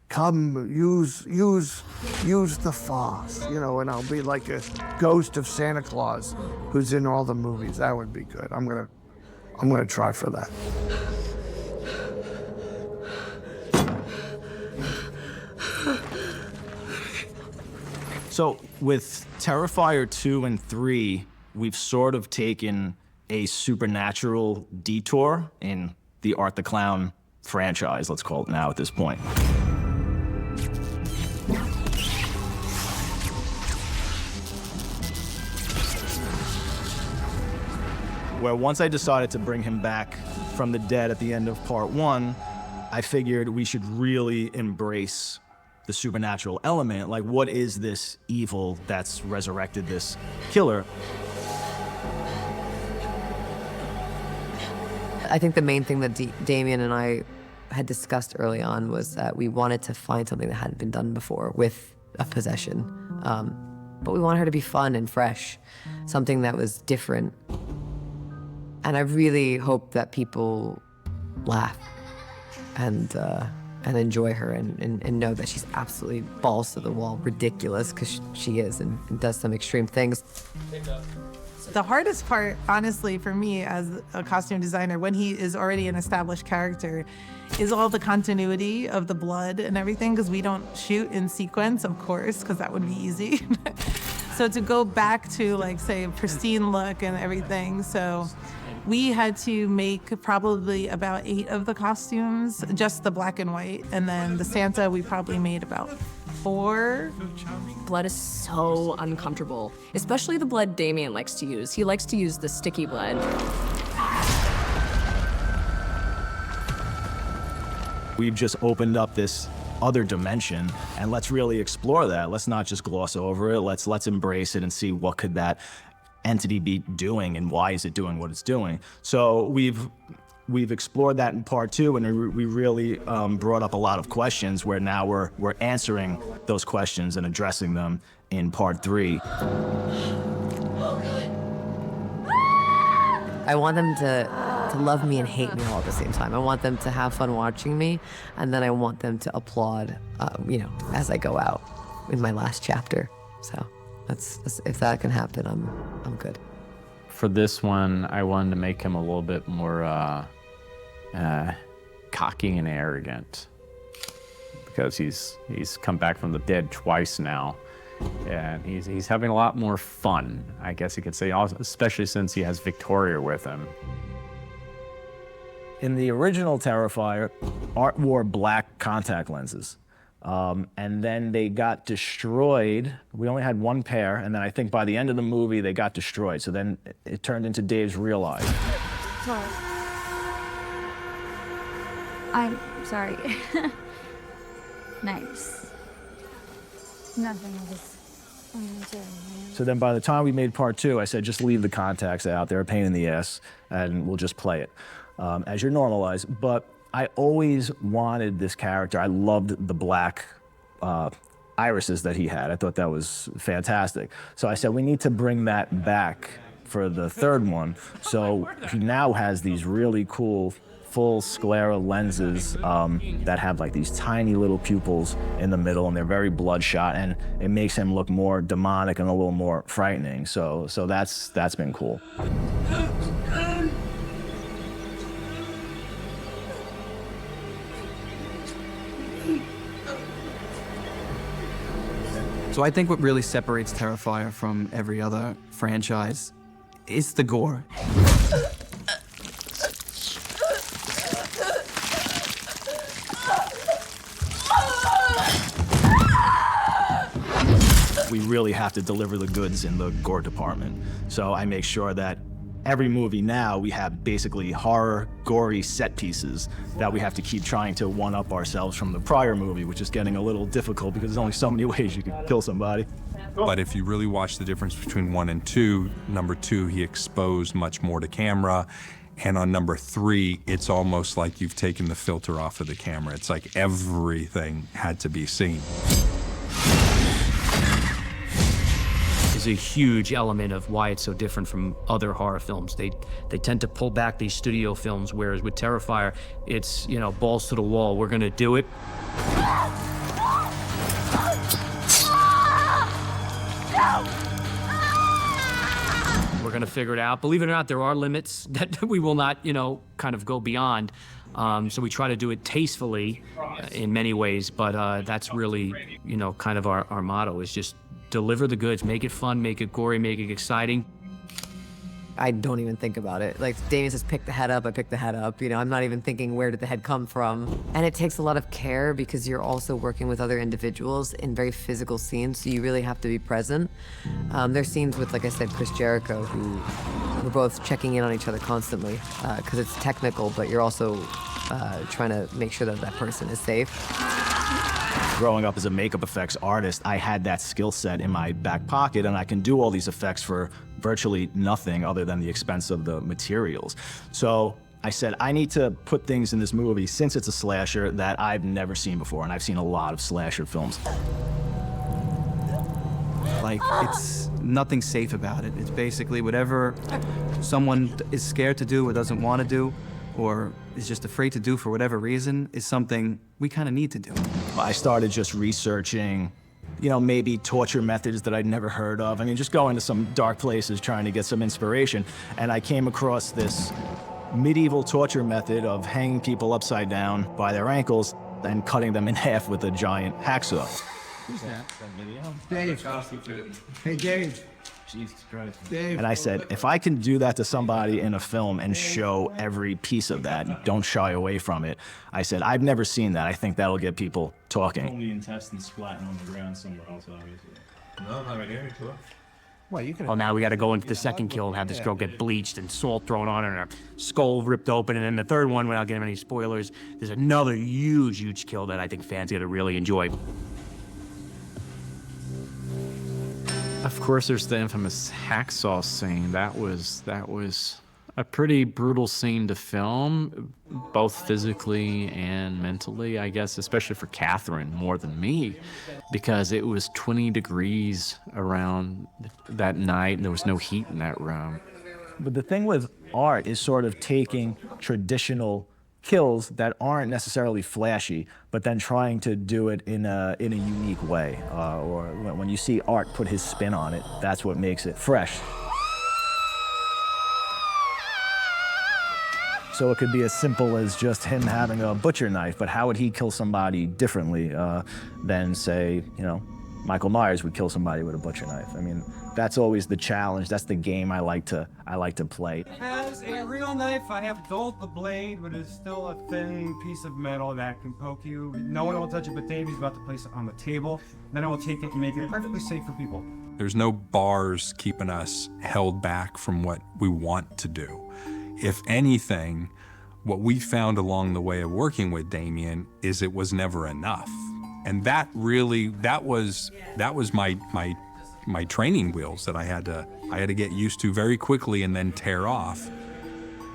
Come, use the Force, and I'll be like a ghost of Santa Claus who's in all the movies. That would be good. I'm gonna try for that. So with Terrifier 2 and 3, we've sort of taken a supernatural detour in the Art the Clown franchise, let's call it now at this point. Where once I decided to bring him back from the dead at the end of part 1, I figured we should really embrace the supernatural element. Like, what is this evil that's resurrected this killer? I think the main thing that Damien and I had discussed early on was that we wanted to find something that hadn't been done before with a possession. But we wanted her to be fun and fresh, something that was different. And I really hope that people laugh and enjoy her and know that she's absolutely balls to the wall, ridiculous, because she is and does some extreme things. The hardest part, honestly, for me as a costume designer, when he is already an established character, is all the continuity of the blood and everything, because we don't shoot in sequence, of course, because that would be easy. So to go back to, like, say, a pristine look and everything, so we had to make probably about 8 of the costumes, just the black and white, and then the Santa we probably made about 4. Blood is so uncomfortable, especially the blood Damien likes to use. He likes to use the sticky blood. We've just opened up this other dimension, and let's really explore that. Let's not just gloss over it. Let's embrace it and see what could that entity be doing and why is it doing what it's doing. So we've explored that in part 2, and we really brought up a lot of questions where now we're answering those questions and addressing them in part 3. I want them to love me and hate me all at the same time. I want them to have fun watching me, and then I want them to applaud, as I go out in my last chapter. So that's if that can happen, I'm good. For this one, I wanted to make him a little bit more cocky and arrogant, because he's come back from the dead twice now, and he's having a lot more fun, I guess you could say, especially since he has Victoria with him. In the original Terrifier, Art wore black contact lenses. And then they got destroyed. We only had 1 pair, and then I think by the end of the movie, they got destroyed. So then it turned into Dave's real eyes. Sorry. I'm sorry. Nice. Nothing. I was So then by the time we made part 2, I said, just leave the contacts out. They're a pain in the ass, and we'll just play it as you're normalized. But I always wanted this character. I loved the black irises that he had. I thought that was fantastic. So I said, we need to bring that back for the third one. So he now has these really cool full sclera lenses that have like these tiny little pupils in the middle, and they're very bloodshot, and it makes him look more demonic and a little more frightening. So that's been cool. So I think what really separates Terrifier from every other franchise is the gore. We really have to deliver the goods in the gore department. So I make sure that every movie now, we have basically horror, gory set pieces that we have to keep trying to one-up ourselves from the prior movie, which is getting a little difficult because there's only so many ways you can kill somebody. But if you really watch the difference between 1 and 2, number 2, he exposed much more to camera. And on number 3, it's almost like you've taken the filter off of the camera. It's like everything had to be seen. Is a huge element of why it's so different from other horror films. They tend to pull back these studio films, whereas with Terrifier, it's, you know, balls to the wall. We're gonna do it. We're gonna figure it out. Believe it or not, there are limits that we will not, you know, kind of go beyond. So we try to do it tastefully in many ways, but that's really, you know, kind of our motto is just deliver the goods, make it fun, make it gory, make it exciting. I don't even think about it. Like Damien says, pick the head up, I pick the head up. You know, I'm not even thinking where did the head come from. And it takes a lot of care because you're also working with other individuals in very physical scenes, so you really have to be present. There's scenes with, like I said, Chris Jericho, who we're both checking in on each other constantly because it's technical, but you're also trying to make sure that that person is safe. Growing up as a makeup effects artist, I had that skill set in my back pocket, and I can do all these effects for virtually nothing other than the expense of the materials. So I said, I need to put things in this movie, since it's a slasher, that I've never seen before, and I've seen a lot of slasher films. Like, it's nothing safe about it. It's basically whatever someone is scared to do or doesn't want to do, or is just afraid to do for whatever reason, is something we kind of need to do. I started just researching, you know, maybe torture methods that I'd never heard of. I mean, just going to some dark places trying to get some inspiration. And I came across this medieval torture method of hanging people upside down by their ankles and cutting them in half with a giant hacksaw. Who's that? Dave. Hey, Dave. Jesus Christ. And I said, if I can do that to somebody in a film and show every piece of that, don't shy away from it. I said, I've never seen that. I think that'll get people talking. Only intestines splatting on the ground somewhere else, obviously. No, not right here. Well, you can. Well, now we got to go into the second kill and have this girl get bleached and salt thrown on her and her skull ripped open. And then the third one, without getting any spoilers, there's another huge kill that I think fans are going to really enjoy. Of course, there's the infamous hacksaw scene. That was a pretty brutal scene to film, both physically and mentally, I guess, especially for Catherine more than me, because it was 20 degrees around that night and there was no heat in that room. But the thing with art is sort of taking traditional kills that aren't necessarily flashy, but then trying to do it in a unique way. Or when you see art put his spin on it, that's what makes it fresh. So it could be as simple as just him having a butcher knife, but how would he kill somebody differently than, say, you know, Michael Myers would kill somebody with a butcher knife? I mean, that's always the challenge. That's the game I like to play. As a real knife, I have dulled the blade, but it's still a thin piece of metal that can poke you. No one will touch it but Dave. He's about to place it on the table. Then I will take it and make it perfectly safe for people. There's no bars keeping us held back from what we want to do. If anything, what we found along the way of working with Damien is it was never enough. And that really, that was my training wheels that I had to get used to very quickly and then tear off.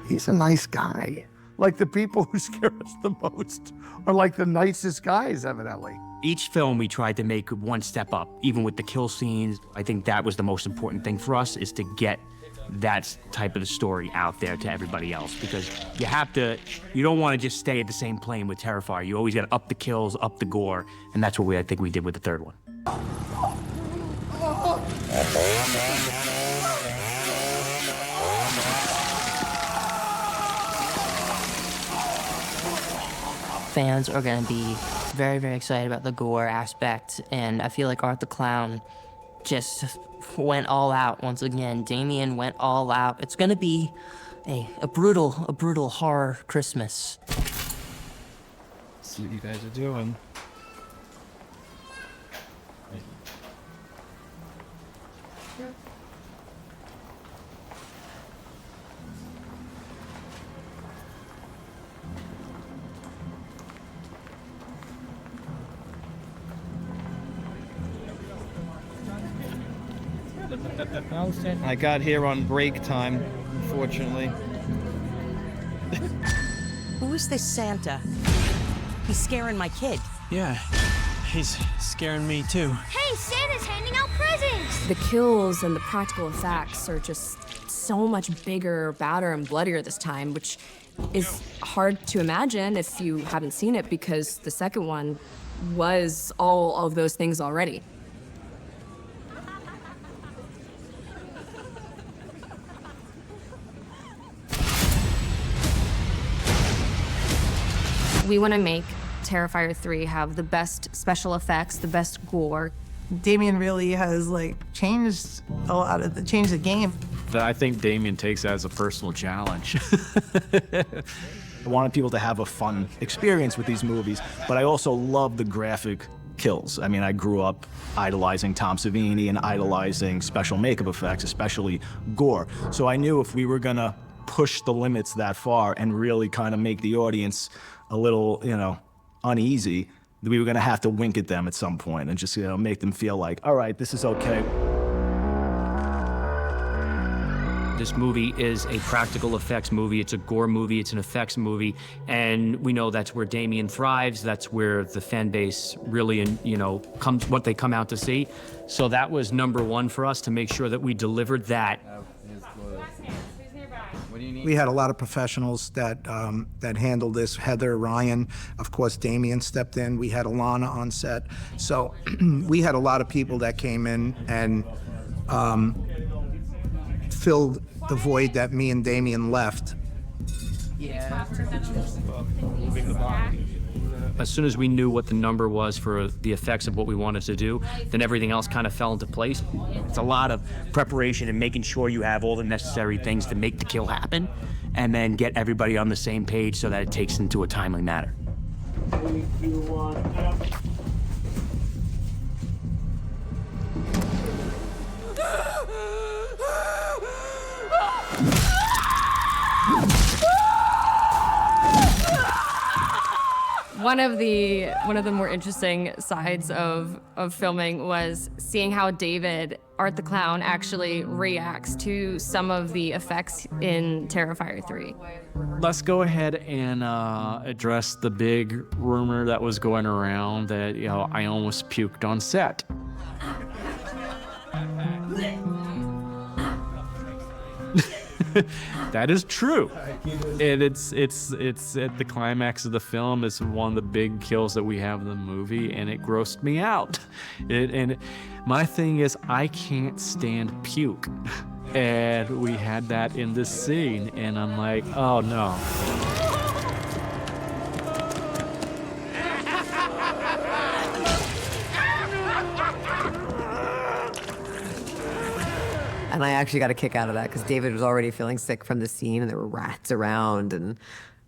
He's a nice guy. Like, the people who scare us the most are like the nicest guys, evidently. Each film we tried to make one step up, even with the kill scenes. I think that was the most important thing for us, is to get that type of the story out there to everybody else, because you don't want to just stay at the same plane with Terrifier. You always got to up the kills, up the gore, and that's what I think we did with the third one. Fans are going to be very, very excited about the gore aspect, and I feel like Art the Clown just went all out once again. Damien went all out. It's going to be a brutal horror Christmas. See what you guys are doing. I got here on break time, unfortunately. Who is this Santa? He's scaring my kid. Yeah, he's scaring me too. Hey, Santa's handing out presents! The kills and the practical effects are just so much bigger, badder, and bloodier this time, which is hard to imagine if you haven't seen it, because the second one was all of those things already. We want to make Terrifier 3 have the best special effects, the best gore. Damien really has changed changed the game. I think Damien takes that as a personal challenge. I wanted people to have a fun experience with these movies, but I also love the graphic kills. I mean, I grew up idolizing Tom Savini and idolizing special makeup effects, especially gore. So I knew if we were gonna push the limits that far and really kind of make the audience a little, uneasy, we were gonna have to wink at them at some point and just, make them feel like, all right, this is okay. This movie is a practical effects movie, it's a gore movie, it's an effects movie, and we know that's where Damien thrives, that's where the fan base really, comes, what they come out to see. So that was number one for us, to make sure that we delivered that. We had a lot of professionals that handled this. Heather, Ryan, of course, Damien stepped in. We had Alana on set. So we had a lot of people that came in and filled the void that me and Damien left. As soon as we knew what the number was for the effects of what we wanted to do, then everything else kind of fell into place. It's a lot of preparation and making sure you have all the necessary things to make the kill happen, and then get everybody on the same page so that it takes into a timely manner. 3, 2, 1, up. One of the more interesting sides of filming was seeing how David, Art the Clown, actually reacts to some of the effects in Terrifier 3. Let's go ahead and address the big rumor that was going around that, I almost puked on set. That is true. And it's at the climax of the film. It's one of the big kills that we have in the movie, and it grossed me out. And my thing is, I can't stand puke. And we had that in this scene, and I'm like, oh no. And I actually got a kick out of that because David was already feeling sick from the scene, and there were rats around, and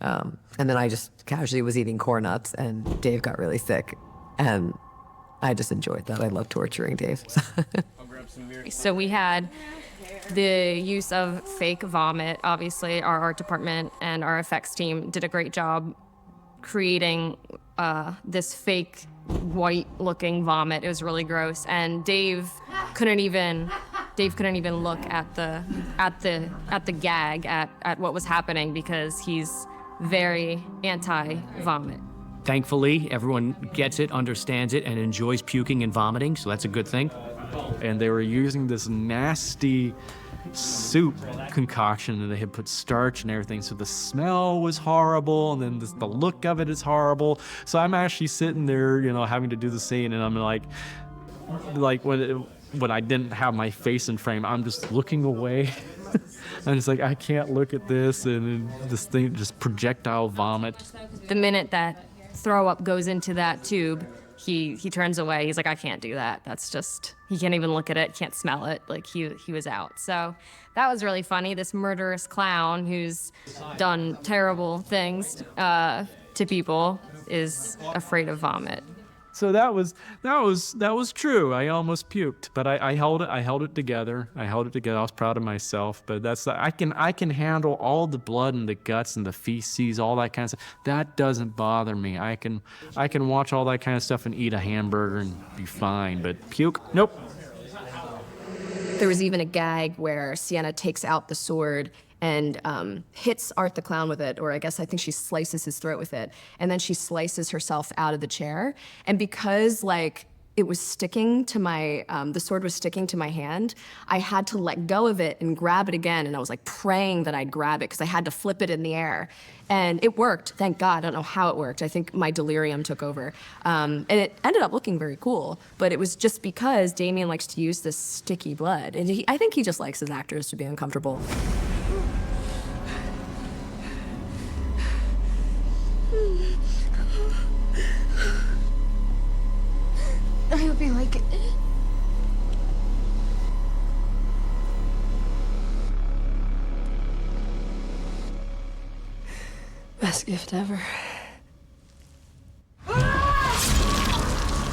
then I just casually was eating corn nuts, and Dave got really sick, and I just enjoyed that. I love torturing Dave. So we had the use of fake vomit. Obviously, our art department and our effects team did a great job creating this fake white-looking vomit. It was really gross, and Dave couldn't even look at the gag at what was happening because he's very anti-vomit. Thankfully, everyone gets it, understands it, and enjoys puking and vomiting, so that's a good thing. And they were using this nasty soup concoction, and they had put starch and everything, so the smell was horrible, and then the look of it is horrible. So I'm actually sitting there, you know, having to do the scene, and I'm like when I didn't have my face in frame, I'm just looking away. I'm just like, I can't look at this, and this thing just projectile vomit. The minute that throw up goes into that tube, he turns away. He's like, I can't do that. That's just, he can't even look at it, can't smell it. Like he was out. So that was really funny. This murderous clown who's done terrible things to people is afraid of vomit. So that was true. I almost puked, but I held it together. I was proud of myself. But I can handle all the blood and the guts and the feces, all that kind of stuff. That doesn't bother me. I can watch all that kind of stuff and eat a hamburger and be fine. But puke, nope. There was even a gag where Sienna takes out the sword and hits Art the Clown with it, or I think she slices his throat with it, and then she slices herself out of the chair. And because it was sticking to my, the sword was sticking to my hand, I had to let go of it and grab it again, and I was praying that I'd grab it because I had to flip it in the air. And it worked, thank God. I don't know how it worked. I think my delirium took over. And it ended up looking very cool, but it was just because Damien likes to use this sticky blood. And I think he just likes his actors to be uncomfortable. I hope you like it. Best gift ever.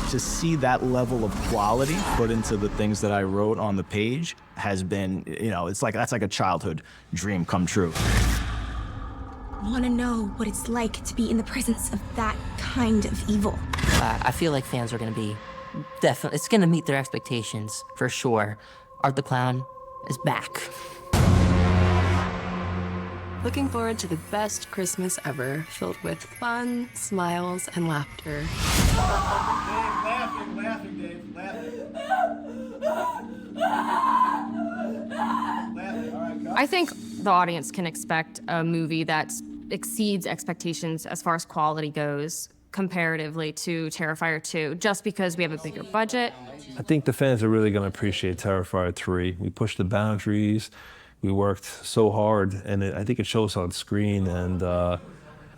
To see that level of quality put into the things that I wrote on the page has been, that's like a childhood dream come true. I want to know what it's like to be in the presence of that kind of evil. I feel like fans are going to be it's going to meet their expectations for sure. Art the Clown is back. Looking forward to the best Christmas ever, filled with fun, smiles, and laughter. Laughing, Dave, laughing. I think the audience can expect a movie that exceeds expectations as far as quality goes comparatively to Terrifier 2, just because we have a bigger budget. I think the fans are really going to appreciate Terrifier 3. We pushed the boundaries, we worked so hard, and I think it shows on screen, and I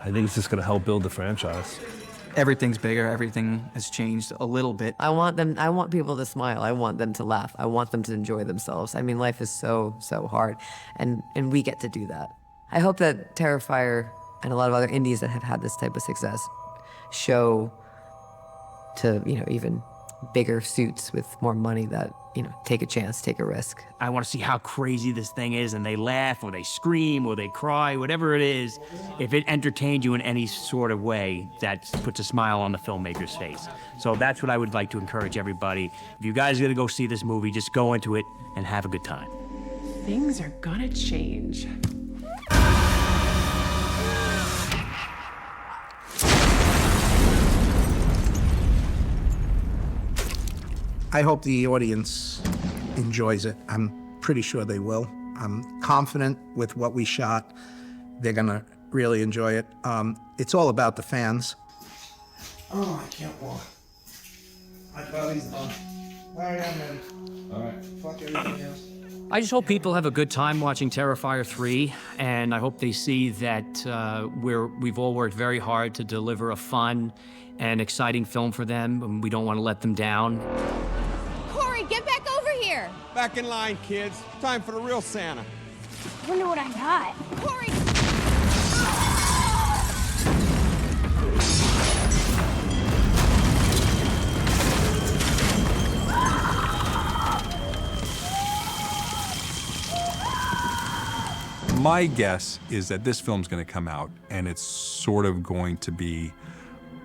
think it's just going to help build the franchise. Everything's bigger, everything has changed a little bit. I want people to smile, I want them to laugh, I want them to enjoy themselves. I mean, life is so hard, and we get to do that. I hope that Terrifier and a lot of other indies that have had this type of success show to, even bigger suits with more money that, take a chance, take a risk. I want to see how crazy this thing is, and they laugh or they scream or they cry, whatever it is. If it entertains you in any sort of way, that puts a smile on the filmmaker's face. So that's what I would like to encourage everybody. If you guys are gonna go see this movie, just go into it and have a good time. Things are gonna change. I hope the audience enjoys it. I'm pretty sure they will. I'm confident with what we shot. They're gonna really enjoy it. It's all about the fans. Oh, I can't walk. My body's done. All right, I'm ready. All right. Fuck everything else. I just hope people have a good time watching Terrifier 3, and I hope they see that we've all worked very hard to deliver a fun and exciting film for them, and we don't want to let them down. Corey, get back over here! Back in line, kids. Time for the real Santa. I wonder what I got. Corey! My guess is that this film's going to come out, and it's sort of going to be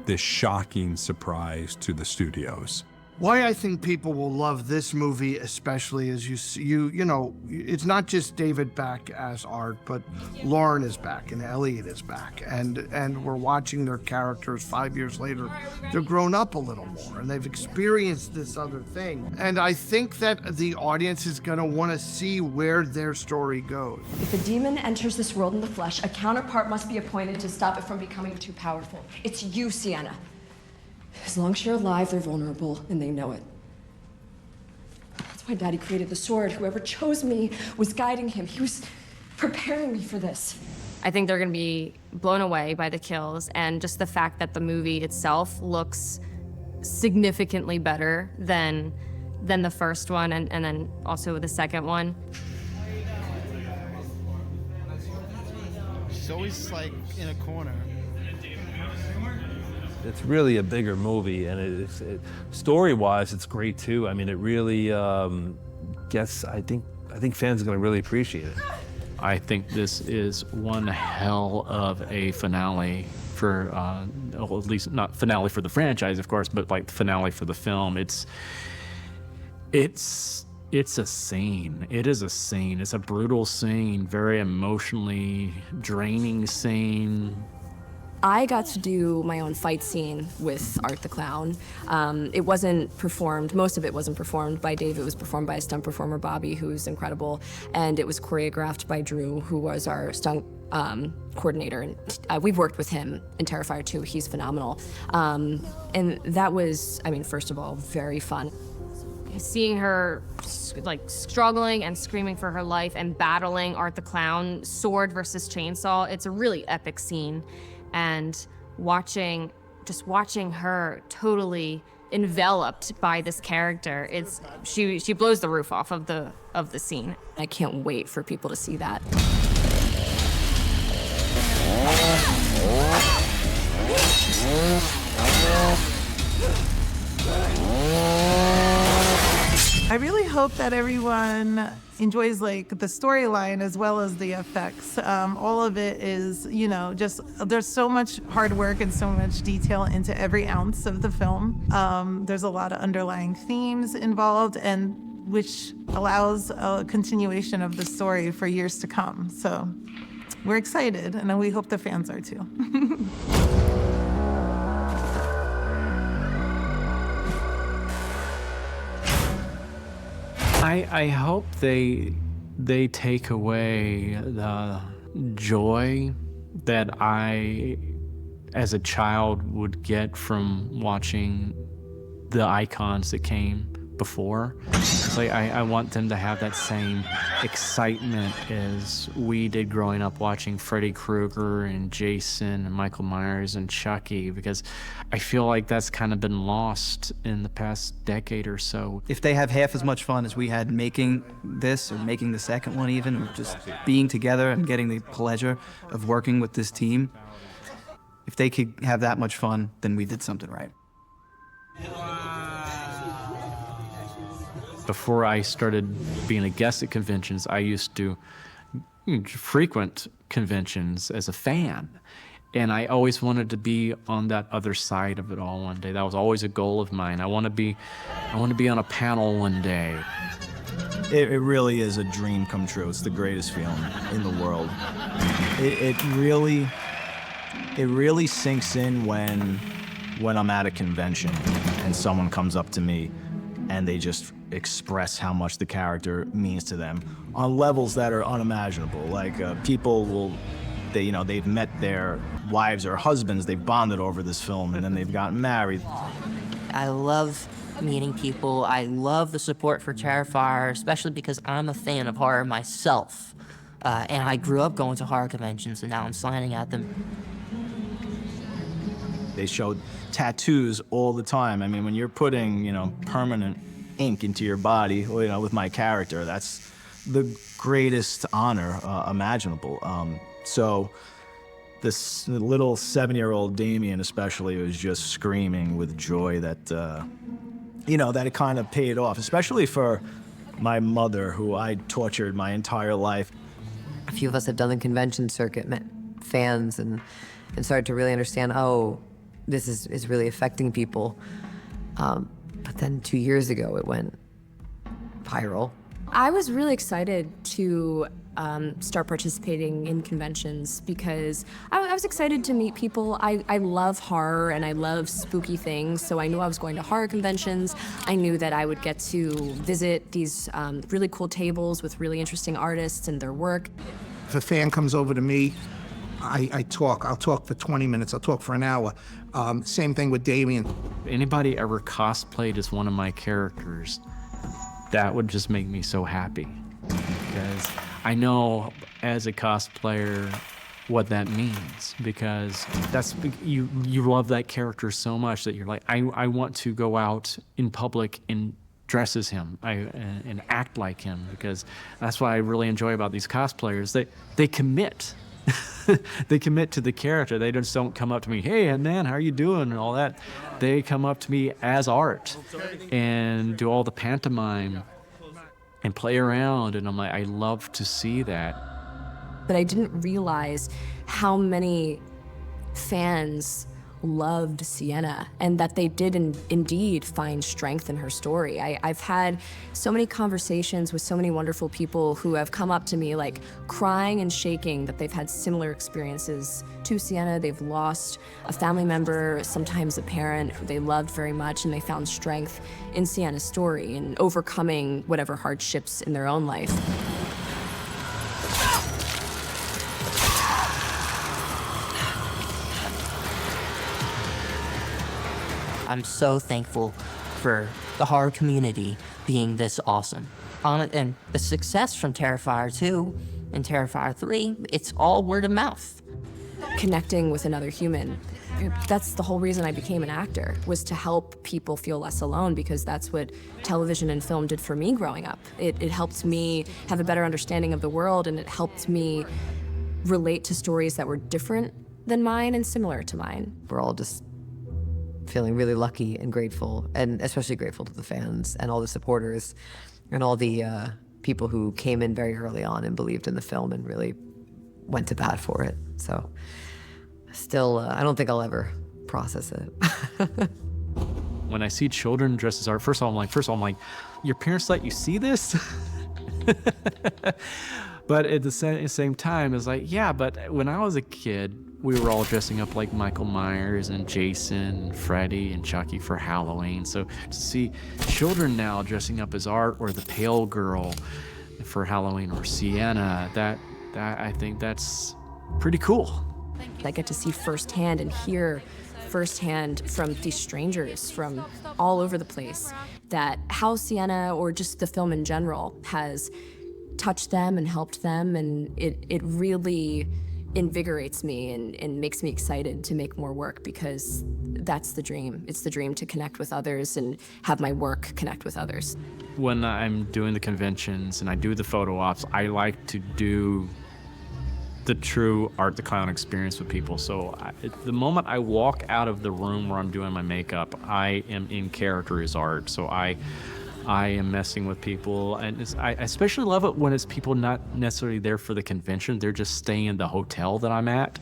this shocking surprise to the studios. Why I think people will love this movie especially is you know, it's not just David back as Art, but Lauren is back and Elliot is back, and we're watching their characters 5 years later. They're grown up a little more and they've experienced this other thing. And I think that the audience is gonna wanna see where their story goes. If a demon enters this world in the flesh, a counterpart must be appointed to stop it from becoming too powerful. It's you, Sienna. As long as you're alive, they're vulnerable, and they know it. That's why Daddy created the sword. Whoever chose me was guiding him. He was preparing me for this. I think they're gonna be blown away by the kills and just the fact that the movie itself looks significantly better than the first one and then also the second one. She's always like in a corner. It's really a bigger movie, and story-wise, it's great too. I mean, it really gets. I think fans are going to really appreciate it. I think this is one hell of a finale for, well, at least not finale for the franchise, of course, but like finale for the film. It's a scene. It is a scene. It's a brutal scene, very emotionally draining scene. I got to do my own fight scene with Art the Clown. It wasn't performed, most of it wasn't performed by Dave, it was performed by a stunt performer, Bobby, who's incredible, and it was choreographed by Drew, who was our stunt coordinator, and we've worked with him in Terrifier 2, he's phenomenal. And that was, I mean, first of all, very fun. Seeing her like struggling and screaming for her life and battling Art the Clown, sword versus chainsaw, it's a really epic scene. And just watching her totally enveloped by this character, she blows the roof off of the scene. I can't wait for people to see that. I really hope that everyone enjoys like the storyline as well as the effects. All of it is, you know, just there's so much hard work and so much detail into every ounce of the film. There's a lot of underlying themes involved, and which allows a continuation of the story for years to come. So we're excited, and we hope the fans are too. I hope they take away the joy that I, as a child, would get from watching the icons that came before. It's like I want them to have that same excitement as we did growing up watching Freddy Krueger and Jason and Michael Myers and Chucky, because I feel like that's kind of been lost in the past decade or so. If they have half as much fun as we had making this or making the second one even, or just being together and getting the pleasure of working with this team, if they could have that much fun, then we did something right. Before I started being a guest at conventions, I used to frequent conventions as a fan. And I always wanted to be on that other side of it all one day. That was always a goal of mine. I want to be on a panel one day. It really is a dream come true. It's the greatest feeling in the world. It really sinks in when I'm at a convention and someone comes up to me and they just express how much the character means to them on levels that are unimaginable. Like they've met their wives or husbands, they've bonded over this film, and then they've gotten married. I love meeting people. I love the support for Terrifier, especially because I'm a fan of horror myself. And I grew up going to horror conventions, and now I'm signing at them. They showed tattoos all the time. I mean, when you're putting, permanent ink into your body, with my character, that's the greatest honor imaginable. So this little 7-year-old Damien especially was just screaming with joy that, that it kind of paid off, especially for my mother, who I tortured my entire life. A few of us have done the convention circuit, met fans, and started to really understand, oh, this is really affecting people. But then 2 years ago, it went viral. I was really excited to start participating in conventions because I was excited to meet people. I love horror and I love spooky things, so I knew I was going to horror conventions. I knew that I would get to visit these really cool tables with really interesting artists and their work. If a fan comes over to me, I talk. I'll talk for 20 minutes. I'll talk for an hour. Same thing with Damien. Anybody ever cosplayed as one of my characters, that would just make me so happy. Because I know as a cosplayer what that means, because that's you love that character so much that you're like, I want to go out in public and dress as him and act like him, because that's what I really enjoy about these cosplayers. They commit. They commit to the character. They just don't come up to me, hey man, how are you doing, and all that. They come up to me as art and do all the pantomime and play around, and I'm like, I love to see that. But I didn't realize how many fans loved Sienna and that they did indeed find strength in her story. I've had so many conversations with so many wonderful people who have come up to me like crying and shaking that they've had similar experiences to Sienna. They've lost a family member, sometimes a parent who they loved very much, and they found strength in Sienna's story and overcoming whatever hardships in their own life. I'm so thankful for the horror community being this awesome. And the success from Terrifier 2 and Terrifier 3, it's all word of mouth. Connecting with another human. That's the whole reason I became an actor, was to help people feel less alone, because that's what television and film did for me growing up. It helped me have a better understanding of the world, and it helped me relate to stories that were different than mine and similar to mine. We're all just feeling really lucky and grateful, and especially grateful to the fans and all the supporters and all the people who came in very early on and believed in the film and really went to bat for it. So still, I don't think I'll ever process it. When I see children dressed as art, first of all, I'm like, your parents let you see this? But at the same time, it's like, yeah, but when I was a kid, we were all dressing up like Michael Myers and Jason and Freddy and Chucky for Halloween. So to see children now dressing up as art, or the Pale Girl for Halloween, or Sienna, that I think that's pretty cool. I get to see firsthand and hear firsthand from these strangers from all over the place that how Sienna, or just the film in general, has touched them and helped them, and it really invigorates me and makes me excited to make more work, because that's the dream. It's the dream to connect with others and have my work connect with others. When I'm doing the conventions and I do the photo ops, I like to do the true Art the Clown experience with people. So the moment I walk out of the room where I'm doing my makeup, I am in character as Art. So I am messing with people, and I especially love it when it's people not necessarily there for the convention. They're just staying in the hotel that I'm at.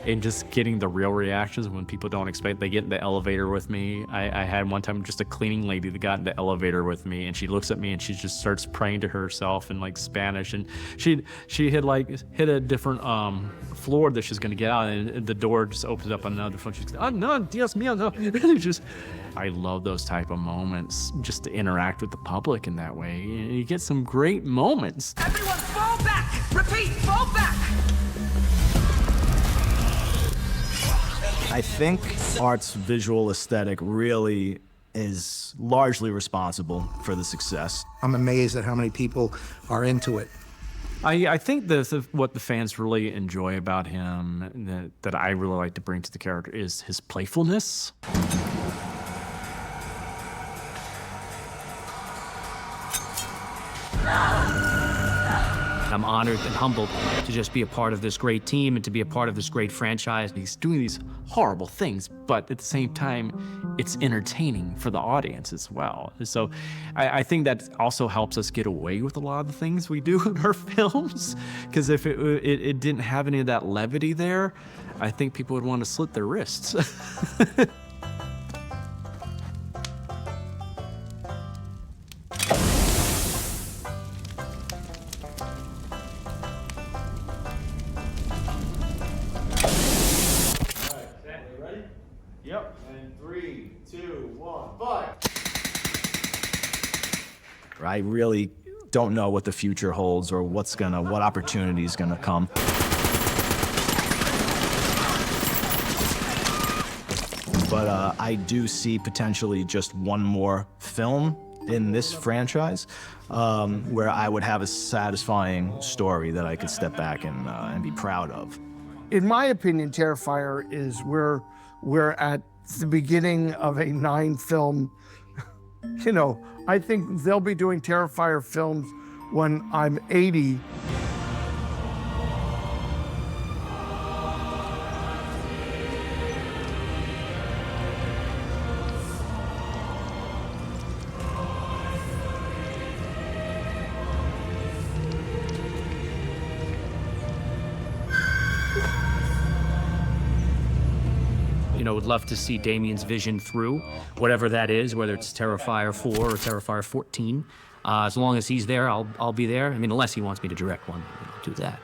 And just getting the real reactions when people don't expect. They get in the elevator with me. I had one time just a cleaning lady that got in the elevator with me, and she looks at me and she just starts praying to herself in like Spanish, and she had like hit a different floor that she's gonna get out, and the door just opens up on another floor. She's like, oh no, Dios mío, no. Just, I love those type of moments, just to interact with the public in that way. You get some great moments. Everyone fall back! Repeat, fall back! I think Art's visual aesthetic really is largely responsible for the success. I'm amazed at how many people are into it. I think what the fans really enjoy about him, that I really like to bring to the character, is his playfulness. I'm honored and humbled to just be a part of this great team and to be a part of this great franchise. He's doing these horrible things, but at the same time, it's entertaining for the audience as well. So I think that also helps us get away with a lot of the things we do in our films, because if it didn't have any of that levity there, I think people would want to slit their wrists. Yep. And 3, 2, 1, fight! I really don't know what the future holds or what opportunity is gonna come. But I do see potentially just one more film in this franchise where I would have a satisfying story that I could step back and be proud of. In my opinion, Terrifier is we're at the beginning of a 9-film, you know, I think they'll be doing Terrifier films when I'm 80. You know, would love to see Damien's vision through, whatever that is, whether it's Terrifier 4 or Terrifier 14. As long as he's there, I'll be there. I mean, unless he wants me to direct one, I'll do that.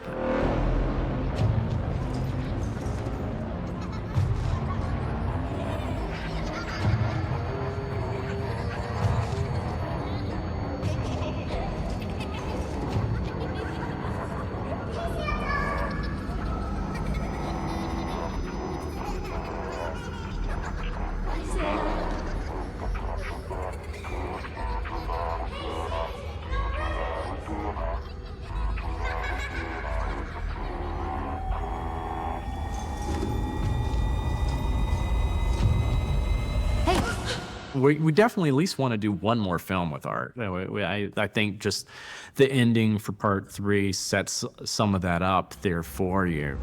We definitely at least want to do one more film with Art. I think just the ending for part 3 sets some of that up there for you.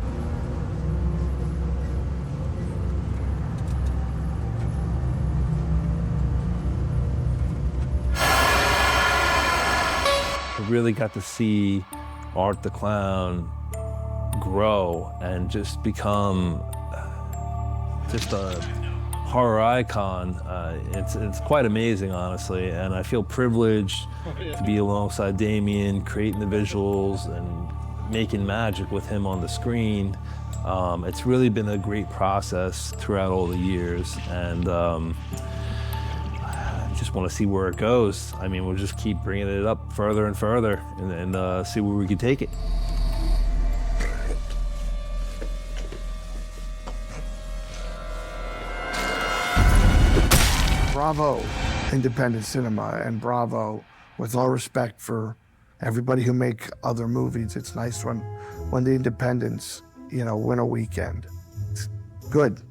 I really got to see Art the Clown grow and just become just a horror icon. It's quite amazing, honestly, and I feel privileged to be alongside Damien, creating the visuals and making magic with him on the screen. It's really been a great process throughout all the years, and I just want to see where it goes. I mean, we'll just keep bringing it up further and further and see where we can take it. Bravo, independent cinema, and bravo, with all respect for everybody who make other movies. It's nice when the independents, you know, win a weekend. It's good.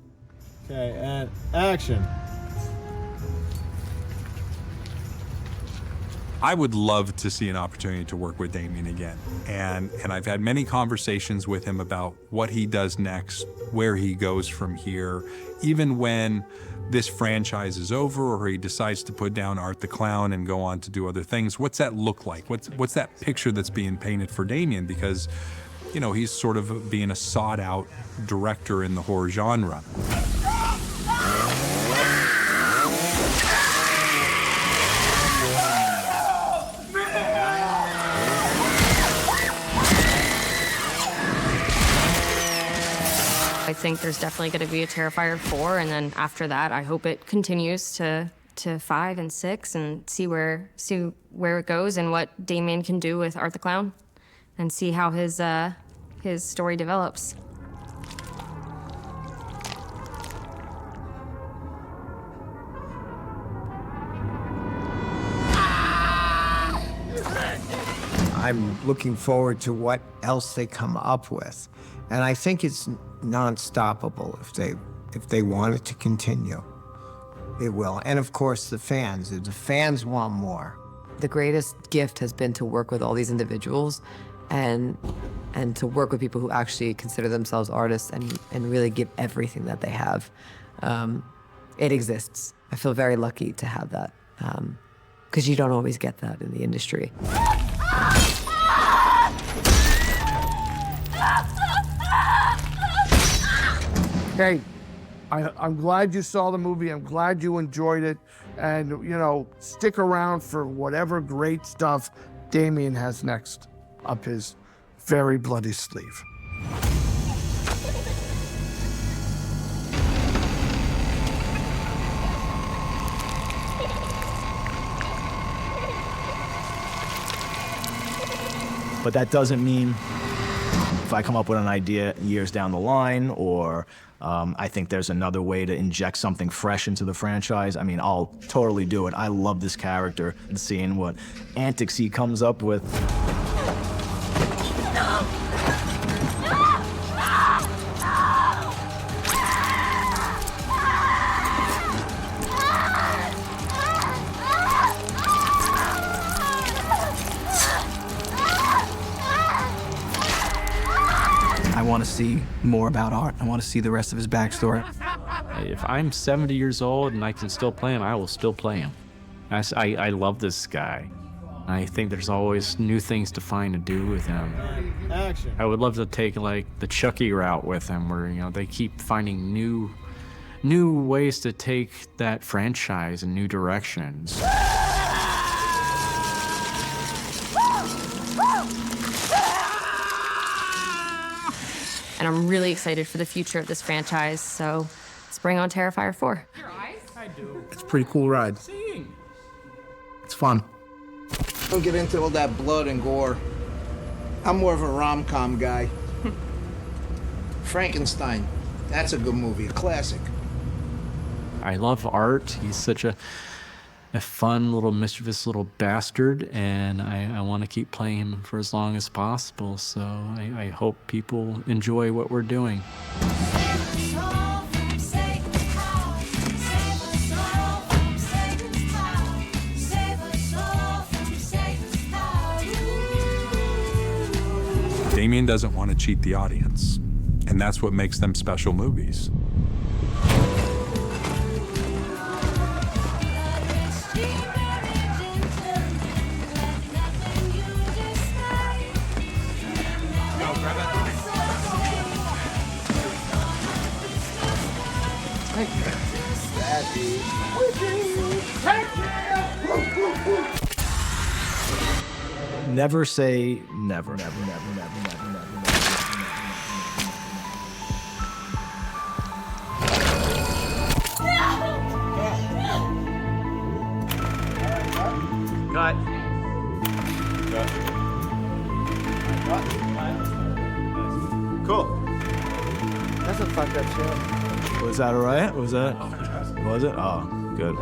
Okay, and action. I would love to see an opportunity to work with Damien again. And I've had many conversations with him about what he does next, where he goes from here, even when this franchise is over or he decides to put down Art the Clown and go on to do other things. What's that look like? What's that picture that's being painted for Damien? Because, you know, he's sort of being a sought out director in the horror genre. I think there's definitely going to be a Terrifier 4, and then after that, I hope it continues to 5 and 6, and see where it goes and what Damien can do with Art the Clown, and see how his story develops. I'm looking forward to what else they come up with. And I think it's non-stoppable if they want it to continue. It will. And of course, the fans. If the fans want more. The greatest gift has been to work with all these individuals and to work with people who actually consider themselves artists and really give everything that they have. It exists. I feel very lucky to have that, because you don't always get that in the industry. Hey, I'm glad you saw the movie. I'm glad you enjoyed it. And, you know, stick around for whatever great stuff Damien has next up his very bloody sleeve. But that doesn't mean if I come up with an idea years down the line, or I think there's another way to inject something fresh into the franchise, I mean, I'll totally do it. I love this character and seeing what antics he comes up with. I want to see more about Art. I want to see the rest of his backstory. If I'm 70 years old and I can still play him, I will still play him. I love this guy. I think there's always new things to find to do with him. Action. I would love to take like the Chucky route with him, where they keep finding new ways to take that franchise in new directions. And I'm really excited for the future of this franchise, so let's bring on Terrifier 4. It's a pretty cool ride. It's fun. Don't get into all that blood and gore. I'm more of a rom-com guy. Frankenstein. That's a good movie, a classic. I love Art. He's such a fun little mischievous little bastard, and I want to keep playing him for as long as possible, so I hope people enjoy what we're doing. Damien doesn't want to cheat the audience, and that's what makes them special movies. Never say never. Never, never, never, never, never, never. Cut. Cool. That's a fucked up show. Was that all right? Was it? Oh, good.